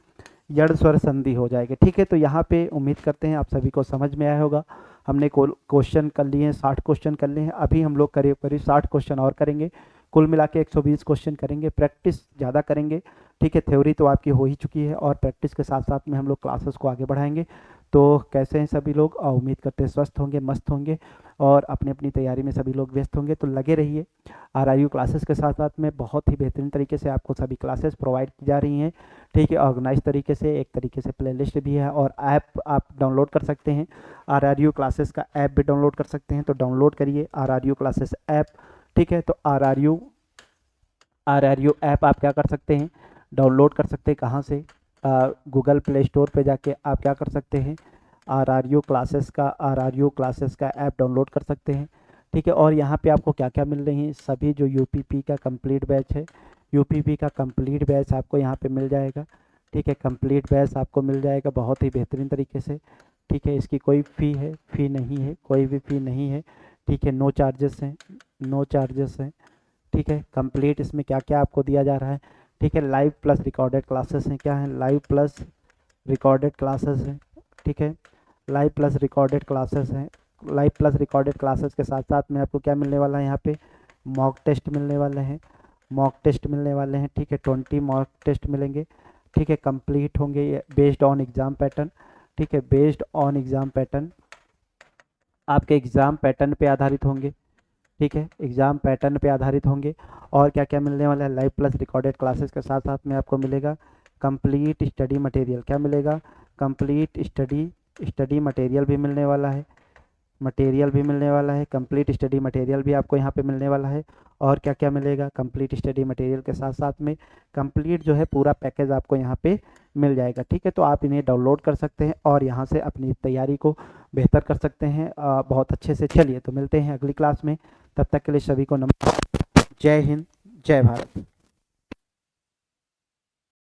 जड़ स्वर संधि हो जाएगी, ठीक है। तो यहाँ पे उम्मीद करते हैं आप सभी को समझ में आया होगा। हमने क्वेश्चन कर लिए हैं, 60 क्वेश्चन कर लिए हैं। अभी हम लोग करीब करीब 60 क्वेश्चन और करेंगे, कुल मिला के 120 क्वेश्चन करेंगे। प्रैक्टिस ज़्यादा करेंगे, ठीक है। थ्योरी तो आपकी हो ही चुकी है, और प्रैक्टिस के साथ साथ में हम लोग क्लासेस को आगे बढ़ाएंगे। तो कैसे हैं सभी लोग? उम्मीद करते हैं स्वस्थ होंगे, मस्त होंगे और अपनी अपनी तैयारी में सभी लोग व्यस्त होंगे। तो लगे रहिए RRU क्लासेस के साथ साथ में, बहुत ही बेहतरीन तरीके से आपको सभी क्लासेस प्रोवाइड की जा रही हैं, ठीक है, ऑर्गेनाइज तरीके से। एक तरीके से प्लेलिस्ट भी है और ऐप आप डाउनलोड कर सकते हैं। RRU क्लासेस का ऐप भी डाउनलोड कर सकते हैं, तो डाउनलोड करिए RRU क्लासेस ऐप, ठीक है। तो RRU ऐप आप क्या कर सकते हैं, डाउनलोड कर सकते हैं। कहाँ से? गूगल प्ले स्टोर पे जाके आप क्या कर सकते हैं, RRU क्लासेस का ऐप डाउनलोड कर सकते हैं, ठीक है। और यहाँ पे आपको क्या क्या मिल रही है, सभी जो UPP का कंप्लीट बैच है, UPP का कंप्लीट बैच आपको यहाँ पे मिल जाएगा, ठीक है। कंप्लीट बैच आपको मिल जाएगा बहुत ही बेहतरीन तरीके से, ठीक है। इसकी कोई फ़ी नहीं है, कोई भी फ़ी नहीं है, ठीक है। नो चार्जेस हैं, नो चार्जेस हैं, ठीक है। कंप्लीट इसमें क्या क्या आपको दिया जा रहा है, ठीक है। लाइव प्लस रिकॉर्डेड क्लासेस हैं, क्या है? लाइव प्लस रिकॉर्डेड क्लासेस हैं, ठीक है। लाइव प्लस रिकॉर्डेड क्लासेस हैं। लाइव प्लस रिकॉर्डेड क्लासेस के साथ साथ में आपको क्या मिलने वाला है, यहाँ पे मॉक टेस्ट मिलने वाले हैं, मॉक टेस्ट मिलने वाले हैं, ठीक है। 20 मॉक टेस्ट मिलेंगे, ठीक है। कंप्लीट होंगे ये बेस्ड ऑन एग्ज़ाम पैटर्न, ठीक है। बेस्ड ऑन एग्ज़ाम पैटर्न, आपके एग्ज़ाम पैटर्न पे आधारित होंगे, ठीक है। एग्ज़ाम पैटर्न पे आधारित होंगे। और क्या क्या मिलने वाला है, लाइव प्लस रिकॉर्डेड क्लासेस के साथ साथ में आपको मिलेगा कंप्लीट स्टडी मटेरियल। क्या मिलेगा? कंप्लीट स्टडी मटेरियल भी मिलने वाला है, कंप्लीट स्टडी मटेरियल भी आपको यहाँ पे मिलने वाला है। और क्या क्या मिलेगा? कंप्लीट स्टडी मटेरियल के साथ साथ में कंप्लीट जो है पूरा पैकेज आपको यहाँ पे मिल जाएगा, ठीक है। तो आप इन्हें डाउनलोड कर सकते हैं और यहाँ से अपनी तैयारी को बेहतर कर सकते हैं बहुत अच्छे से। चलिए तो मिलते हैं अगली क्लास में, तब तक के लिए सभी को नमस्कार, जय हिंद, जय भारत।